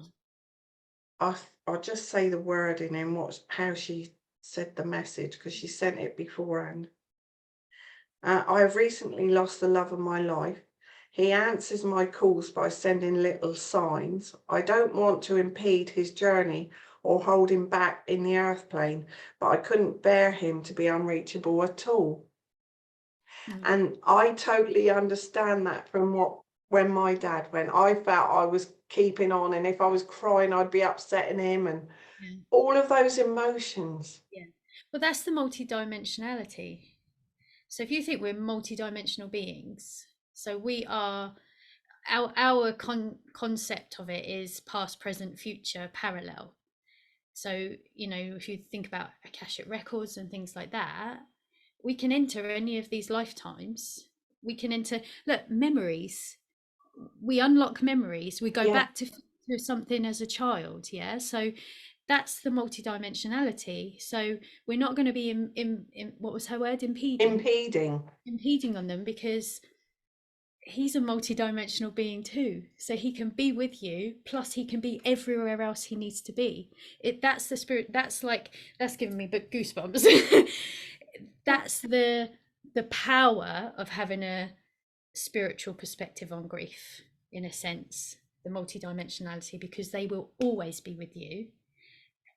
Speaker 2: I'll just say the wording in how she said the message, because she sent it beforehand. I have recently lost the love of my life. He answers my calls by sending little signs. I don't want to impede his journey or hold him back in the earth plane, but I couldn't bear him to be unreachable at all.
Speaker 1: Mm.
Speaker 2: And I totally understand that from when my dad went. I felt I was keeping on, and if I was crying, I'd be upsetting him, and
Speaker 1: Yeah.
Speaker 2: all of those emotions.
Speaker 1: Yeah. Well, that's the multidimensionality. So if you think we're multidimensional beings, so we are our concept of it is past, present, future, parallel. So, if you think about Akashic records and things like that, we can enter any of these lifetimes. We can enter, look, memories. We unlock memories. We go
Speaker 2: Yeah,
Speaker 1: back to something as a child. Yeah. So that's the multidimensionality. So we're not going to be in what was her word?
Speaker 2: impeding.
Speaker 1: Impeding on them, because he's a multidimensional being too, so he can be with you, plus he can be everywhere else he needs to be. That's the spirit. That's giving me goosebumps. That's the power of having a spiritual perspective on grief, in a sense, the multidimensionality, because they will always be with you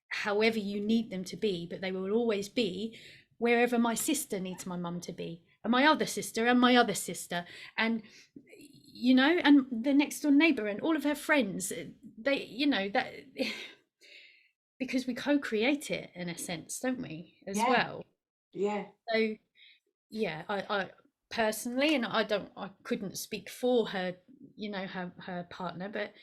Speaker 1: however you need them to be, but they will always be wherever my sister needs my mum to be, and my other sister, and my other sister, and and the next door neighbor, and all of her friends. They, that because we co-create it in a sense, don't we, as
Speaker 2: Yeah,
Speaker 1: well?
Speaker 2: yeah.
Speaker 1: So yeah, I personally, and I couldn't speak for her, her partner, but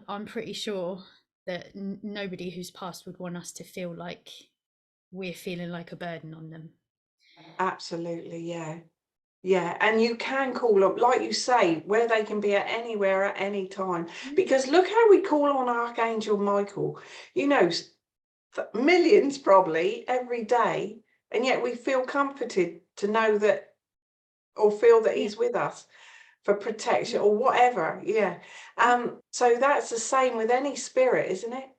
Speaker 1: I'm pretty sure that nobody who's passed would want us to feel like we're feeling like a burden on them.
Speaker 2: Absolutely, yeah. Yeah, and you can call up, like you say, where they can be at anywhere at any time.
Speaker 1: Mm.
Speaker 2: Because look how we call on Archangel Michael, you know, millions probably every day, and yet we feel comforted to know that, or feel that
Speaker 1: Yeah,
Speaker 2: he's with us for protection
Speaker 1: yeah,
Speaker 2: or whatever. Yeah.
Speaker 1: yeah,
Speaker 2: So that's the same with any spirit, isn't it?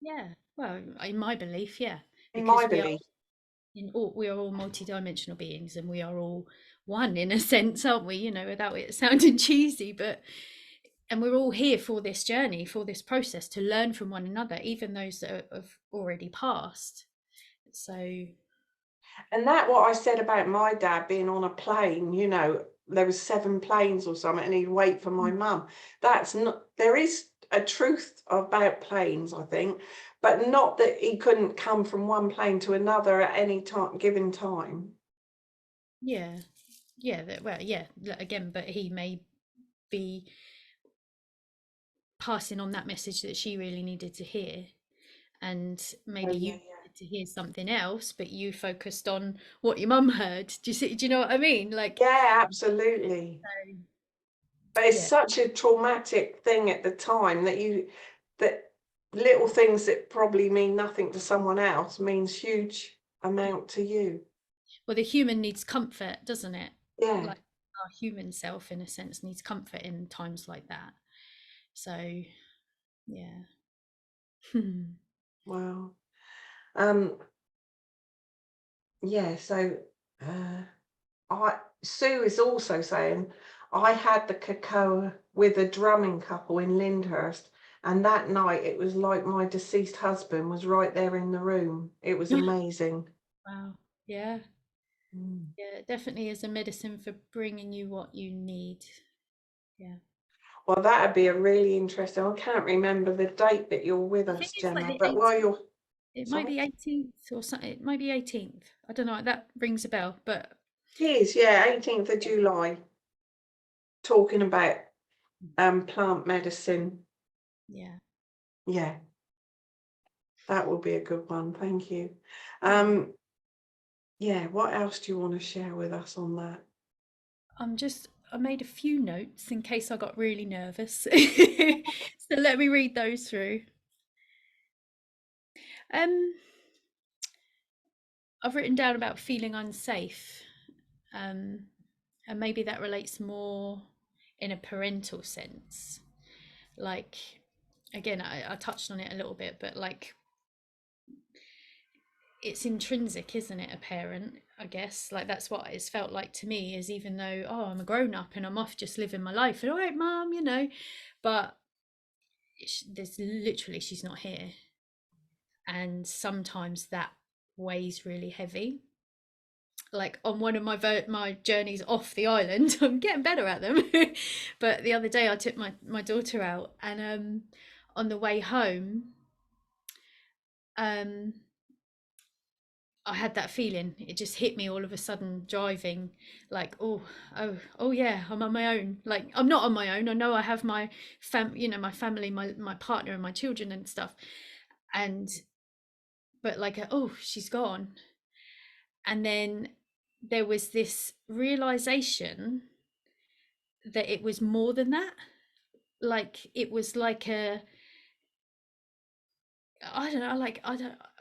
Speaker 1: yeah. Well, in my belief, yeah,
Speaker 2: In my
Speaker 1: because
Speaker 2: belief.
Speaker 1: we are all multidimensional beings, and we are all one in a sense, aren't we? Without it sounding cheesy, but and we're all here for this journey, for this process, to learn from one another, even those that have already passed. So
Speaker 2: And that what I said about my dad being on a plane, there was 7 planes or something, and he'd wait for my mum. That's not, there is a truth about planes, I think, but not that he couldn't come from one plane to another at any time, given time.
Speaker 1: yeah, yeah, well, yeah, again, but he may be passing on that message that she really needed to hear, and
Speaker 2: Oh
Speaker 1: maybe
Speaker 2: yeah,
Speaker 1: you
Speaker 2: yeah.
Speaker 1: to hear something else, but you focused on what your mum heard. Do you know what I mean? Like,
Speaker 2: Yeah, absolutely. But it's
Speaker 1: yeah.
Speaker 2: such a traumatic thing at the time that little things that probably mean nothing to someone else means huge amount to you.
Speaker 1: Well, the human needs comfort, doesn't it?
Speaker 2: Yeah.
Speaker 1: Like our human self, in a sense, needs comfort in times like that. So, yeah.
Speaker 2: Wow. Um, yeah, so uh I Sue is also saying I had the cacao with a drumming couple in Lyndhurst, and that night it was like my deceased husband was right there in the room. It was amazing.
Speaker 1: Wow. Yeah.
Speaker 2: Mm.
Speaker 1: Yeah. It definitely is a medicine for bringing you what you need. Yeah.
Speaker 2: Well, that'd be a really interesting. I can't remember the date that you're with
Speaker 1: I think
Speaker 2: us,
Speaker 1: it's like
Speaker 2: Gemma,
Speaker 1: the
Speaker 2: but while
Speaker 1: 18th.
Speaker 2: you're
Speaker 1: It might
Speaker 2: sorry,
Speaker 1: be 18th or something. It might be 18th. I don't know. That rings a bell, but
Speaker 2: it is, yeah, 18th of
Speaker 1: yeah.
Speaker 2: July, talking about plant medicine.
Speaker 1: Yeah.
Speaker 2: Yeah, that will be a good one. Thank you.
Speaker 1: Yeah.
Speaker 2: Um, yeah, what else do you want to share with us on that?
Speaker 1: I made a few notes in case I got really nervous. So let me read those through. Um, I've written down about feeling unsafe. Um, and maybe that relates more in a parental sense. Like, again, I touched on it a little bit, but like it's intrinsic, isn't it? A parent, I guess, like that's what it's felt like to me, is even though, oh, I'm a grown up and I'm off just living my life, and all right, mom, but there's literally, she's not here. And sometimes that weighs really heavy. Like on one of my journeys off the island, I'm getting better at them. But the other day I took my daughter out, and on the way home, um I had that feeling. It just hit me all of a sudden driving, like, oh yeah, I'm on my own. Like I'm not on my own. I know I have my my family, my partner and my children and stuff. And but like, oh, she's gone. And then there was this realization that it was more than that. Like it was like a, I don't know, like I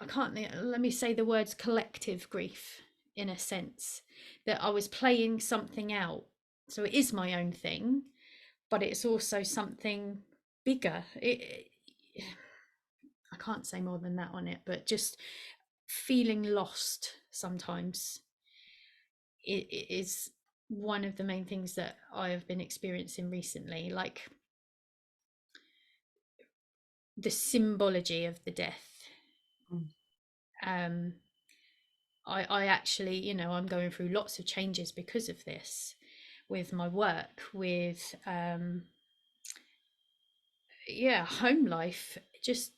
Speaker 1: can't let me say the words collective grief, in a sense, that I was playing something out. So it is my own thing, but it's also something bigger. I can't say more than that on it, but just feeling lost sometimes, it is one of the main things that I have been experiencing recently, like the symbology of the death.
Speaker 2: Mm.
Speaker 1: Um, I actually, I'm going through lots of changes because of this, with my work, with yeah, home life, just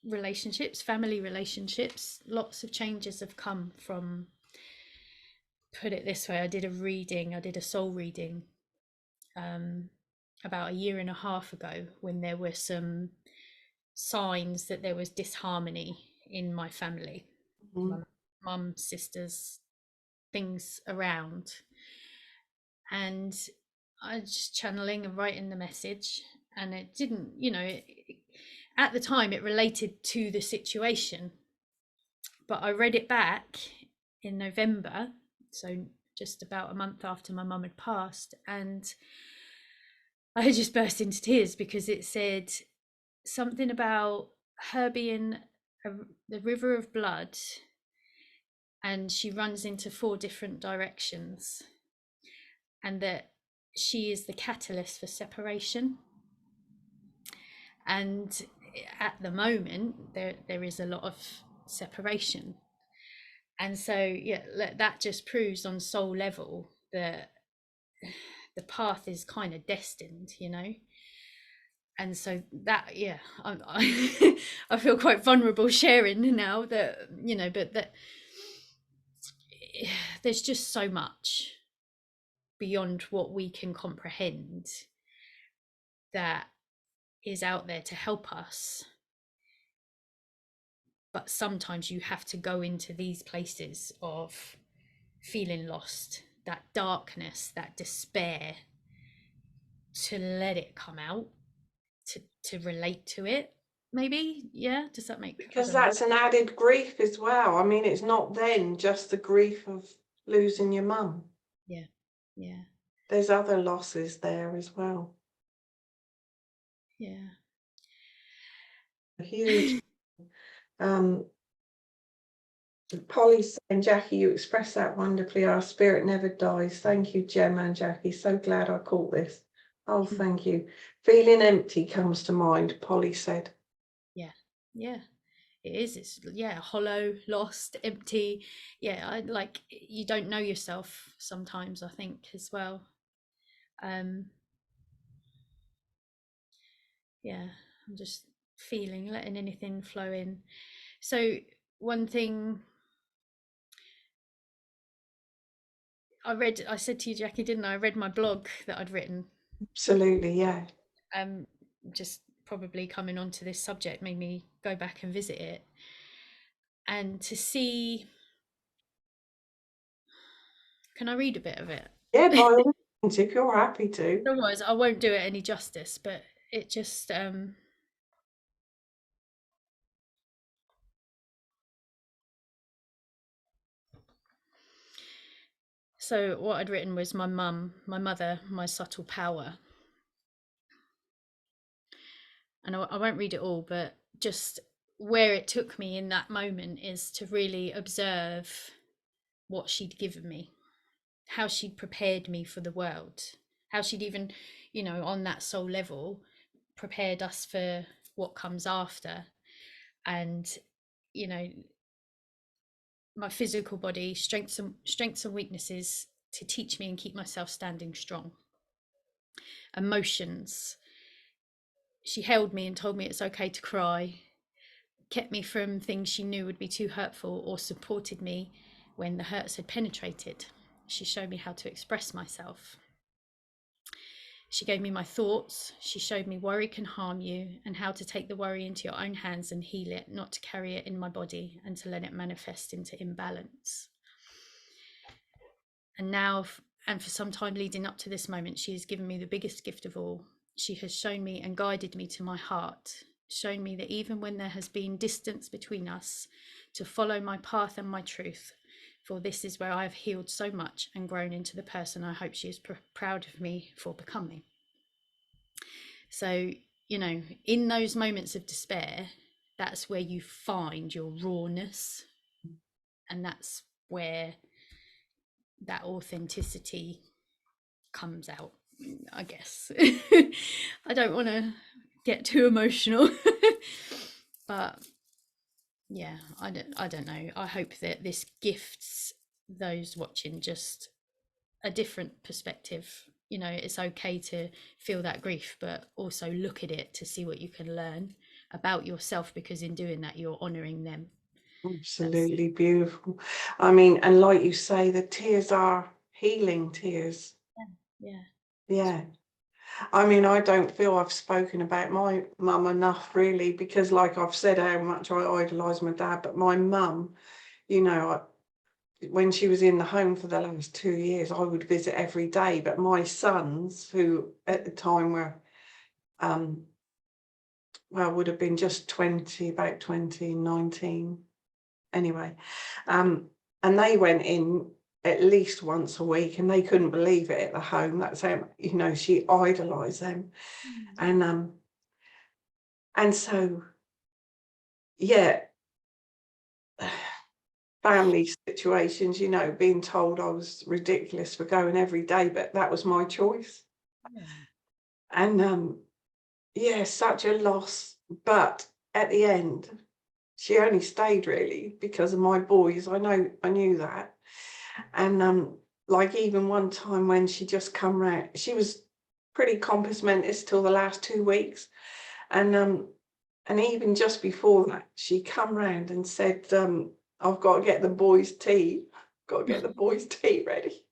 Speaker 1: relationships, family relationships. Lots of changes have come from, put it this way, I did a soul reading um, about a year and a half ago, when there were some signs that there was disharmony in my family, my
Speaker 2: Mhm.
Speaker 1: mum, sisters, things around. And I was just channeling and writing the message, and it didn't, at the time it related to the situation, but I read it back in November, so just about a month after my mum had passed, and I just burst into tears because it said something about her being a, the river of blood, and she runs into four different directions, and that she is the catalyst for separation. And at the moment there is a lot of separation, and so yeah, that just proves on soul level that the path is kind of destined, and so that, yeah, I feel quite vulnerable sharing now that, but that there's just so much beyond what we can comprehend that is out there to help us, but sometimes you have to go into these places of feeling lost, that darkness, that despair, to let it come out, to relate to it, maybe. Yeah, does that make, I
Speaker 2: Because
Speaker 1: don't know.
Speaker 2: that's an added grief as well. I mean, it's not then just the grief of losing your mum.
Speaker 1: Yeah, yeah,
Speaker 2: There's other losses there as well.
Speaker 1: yeah.
Speaker 2: Huge. Polly saying, Jackie, you express that wonderfully. Our spirit never dies. Thank you, Gemma and Jackie. So glad I caught this. Oh, thank you. Feeling empty comes to mind, Polly said.
Speaker 1: Yeah, yeah, it is. It's, yeah, hollow, lost, empty. Yeah, I like, you don't know yourself sometimes, I think, as well. Yeah, I'm just feeling, letting anything flow in. So one thing I said to you, Jackie, didn't I read my blog that I'd written.
Speaker 2: Absolutely, yeah.
Speaker 1: um just probably coming onto this subject made me go back and visit it, and to see, can I read a bit of it?
Speaker 2: Yeah, by all means, if you're happy to.
Speaker 1: Otherwise I won't do it any justice, but it just so what I'd written was my mother, my subtle power. And I won't read it all, but just where it took me in that moment is to really observe what she'd given me, how she'd prepared me for the world, how she'd even, on that soul level, prepared us for what comes after. And, you know, my physical body, strengths and weaknesses to teach me and keep myself standing strong. Emotions, she held me and told me it's okay to cry, kept me from things she knew would be too hurtful, or supported me when the hurts had penetrated. She showed me how to express myself. She gave me my thoughts. She showed me worry can harm you and how to take the worry into your own hands and heal it, not to carry it in my body and to let it manifest into imbalance. And now, and for some time leading up to this moment, she has given me the biggest gift of all. She has shown me and guided me to my heart, shown me that even when there has been distance between us, to follow my path and my truth, for this is where I have healed so much and grown into the person I hope she is proud of me for becoming. So, in those moments of despair, that's where you find your rawness, and that's where that authenticity comes out, I guess. I don't want to get too emotional, but yeah, I don't know. I hope that this gifts those watching just a different perspective. It's okay to feel that grief, but also look at it to see what you can learn about yourself, because in doing that you're honoring them.
Speaker 2: Absolutely beautiful. I mean, and like you say, the tears are healing tears.
Speaker 1: Yeah,
Speaker 2: Yeah. I mean, I don't feel I've spoken about my mum enough, really, because like I've said how much I idolise my dad, but my mum, you know, when she was in the home for the last 2 years, I would visit every day. But my sons, who at the time were, well, would have been just 20, about 2019, anyway, and they went in at least once a week, and they couldn't believe it at the home. That's how, she idolised them. And so, yeah, family situations, being told I was ridiculous for going every day, but that was my choice. And yeah, such a loss. But at the end, she only stayed really because of my boys. I knew that. And like even one time when she just come round, she was pretty compos mentis till the last 2 weeks. And even just before that, she come round and said, I've got to get the boys' tea. Got to get the boys' tea ready.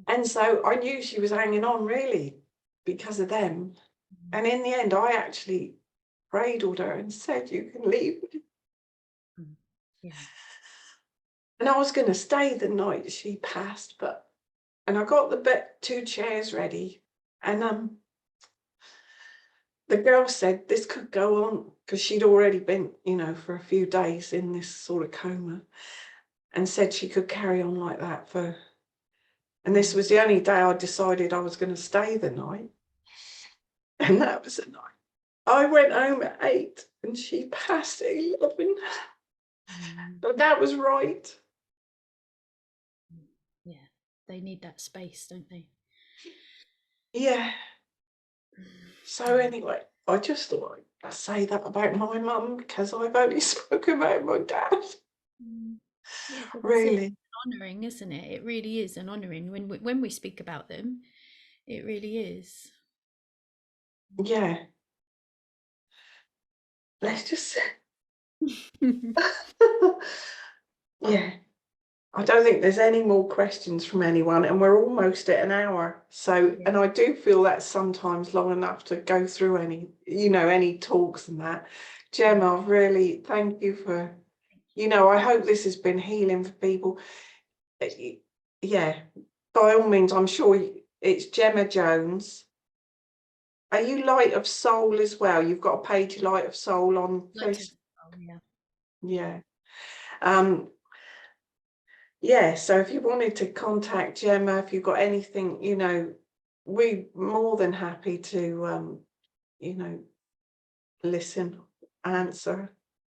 Speaker 2: And so I knew she was hanging on really because of them. And in the end, I actually cradled her and said, you can leave.
Speaker 1: Yeah.
Speaker 2: And I was going to stay the night she passed, and I got the two chairs ready, and the girl said this could go on because she'd already been, for a few days in this sort of coma, and said she could carry on like that and this
Speaker 1: Mm.
Speaker 2: was the only day I decided I was going to stay the night. And that was the night. I went home at 8 and she passed at 11.
Speaker 1: Mm.
Speaker 2: But that was right.
Speaker 1: Yeah. They need that space, don't they?
Speaker 2: Yeah. So
Speaker 1: Yeah.
Speaker 2: anyway, I just thought I'd say that about my mum because I've only spoken about my dad.
Speaker 1: Mm. Yeah, but that's it.
Speaker 2: Really.
Speaker 1: Honoring, isn't it? It really is an honoring when we speak about them. It really is.
Speaker 2: Yeah. Let's just yeah. I don't think there's any more questions from anyone, and we're almost at an hour. So,
Speaker 1: Yeah.
Speaker 2: and I do feel that's sometimes long enough to go through any talks and that.
Speaker 1: Yeah.
Speaker 2: Gemma, really thank you for, I hope this has been healing for people. Yeah, by all means, I'm sure it's Gemma Jones. Are you Light of Soul as well? You've got a page Light of Soul on
Speaker 1: Like to.
Speaker 2: Facebook.
Speaker 1: Oh, yeah. Yeah.
Speaker 2: Yeah. Um, Yeah, so if you wanted to contact Gemma, if you've got anything, we're more than happy to, you know, listen, answer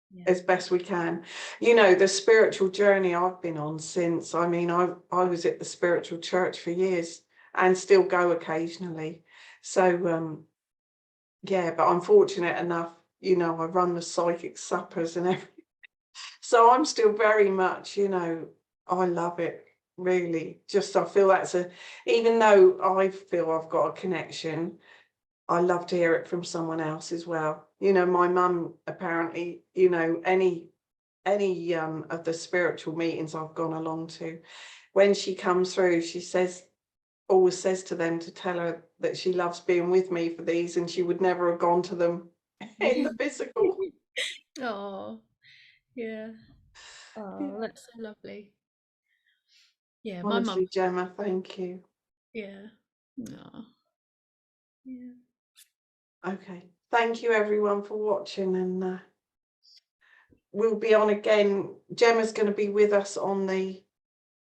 Speaker 1: Yeah.
Speaker 2: as best we can. The spiritual journey I've been on since, I was at the spiritual church for years and still go occasionally. So, yeah, but I'm fortunate enough, I run the psychic suppers and everything. So I'm still very much, I love it, really. Just I feel even though I feel I've got a connection, I love to hear it from someone else as well. My mum apparently, any of the spiritual meetings I've gone along to, when she comes through, she always says to them to tell her that she loves being with me for these, and she would never have gone to them in the physical.
Speaker 1: Oh, yeah.
Speaker 2: Yeah.
Speaker 1: Oh, that's so lovely. Yeah, my mum.
Speaker 2: Honestly, Gemma, thank you.
Speaker 1: Yeah. Oh, yeah.
Speaker 2: Okay. Thank you everyone for watching, and we'll be on again. Gemma's going to be with us on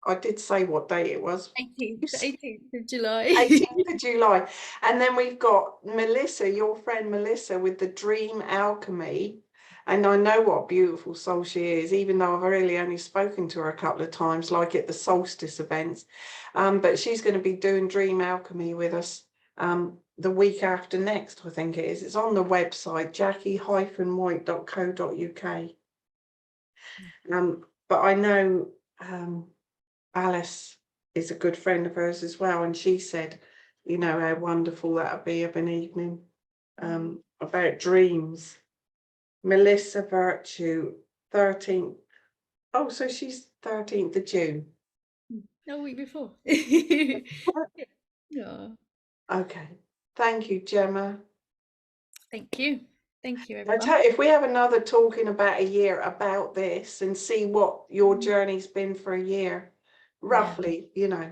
Speaker 2: I did say what date it was.
Speaker 1: 18th of July.
Speaker 2: 18th of July. And then we've got Melissa, your friend Melissa, with the Dream Alchemy. And I know what a beautiful soul she is, even though I've really only spoken to her a couple of times, like at the solstice events. But she's going to be doing Dream Alchemy with us the week after next, I think it is. It's on the website, jackie-white.co.uk. But I know Alice is a good friend of hers as well, and she said, how wonderful that would be of an evening about dreams. Melissa Virtue, 13th. Oh, so she's 13th of June.
Speaker 1: A week before. Oh,
Speaker 2: Okay. Thank you, Gemma.
Speaker 1: thank you. Thank you,
Speaker 2: I
Speaker 1: everyone.
Speaker 2: tell you, if we have another talk in about a year about this and see what your journey's been for a year,
Speaker 1: Yeah,
Speaker 2: roughly,
Speaker 1: yeah,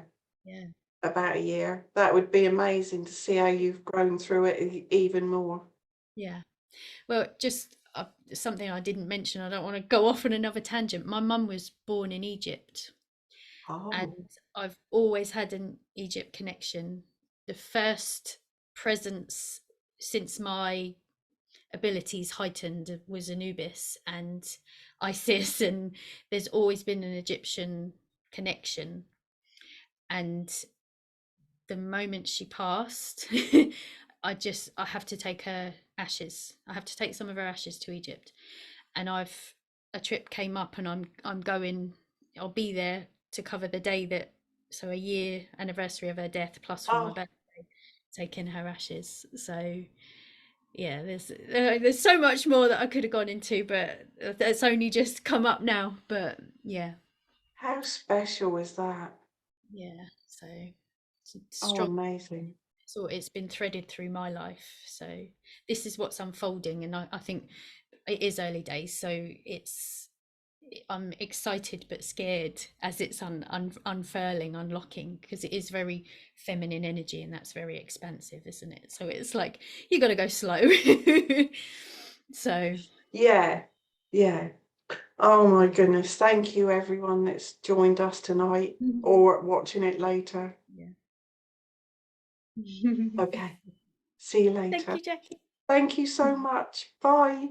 Speaker 2: about a year, that would be amazing to see how you've grown through it even more.
Speaker 1: yeah. Well, just something I didn't mention. I don't want to go off on another tangent. My mum was born in Egypt,
Speaker 2: Oh,
Speaker 1: and I've always had an Egypt connection. The first presence since my abilities heightened was Anubis and Isis, and there's always been an Egyptian connection. And the moment she passed, I have to take her ashes. I have to take some of her ashes to Egypt. And a trip came up, and I'm going. I'll be there to cover the day that, so a year anniversary of her death, plus for my
Speaker 2: oh,
Speaker 1: birthday, taking her ashes. So yeah, there's so much more that I could have gone into, but that's only just come up now. But yeah,
Speaker 2: how special is that?
Speaker 1: yeah. So it's
Speaker 2: Oh,
Speaker 1: strong.
Speaker 2: amazing.
Speaker 1: So it's been threaded through my life. So this is what's unfolding, and I think it is early days. So I'm excited but scared as it's unfurling, unlocking, because it is very feminine energy and that's very expansive, isn't it? So it's like you got to go slow. So
Speaker 2: Yeah, yeah. Oh my goodness. Thank you, everyone that's joined us tonight or watching it later.
Speaker 1: yeah.
Speaker 2: Okay. See you
Speaker 1: Thank
Speaker 2: later.
Speaker 1: you, Jackie.
Speaker 2: Thank you so much. Bye.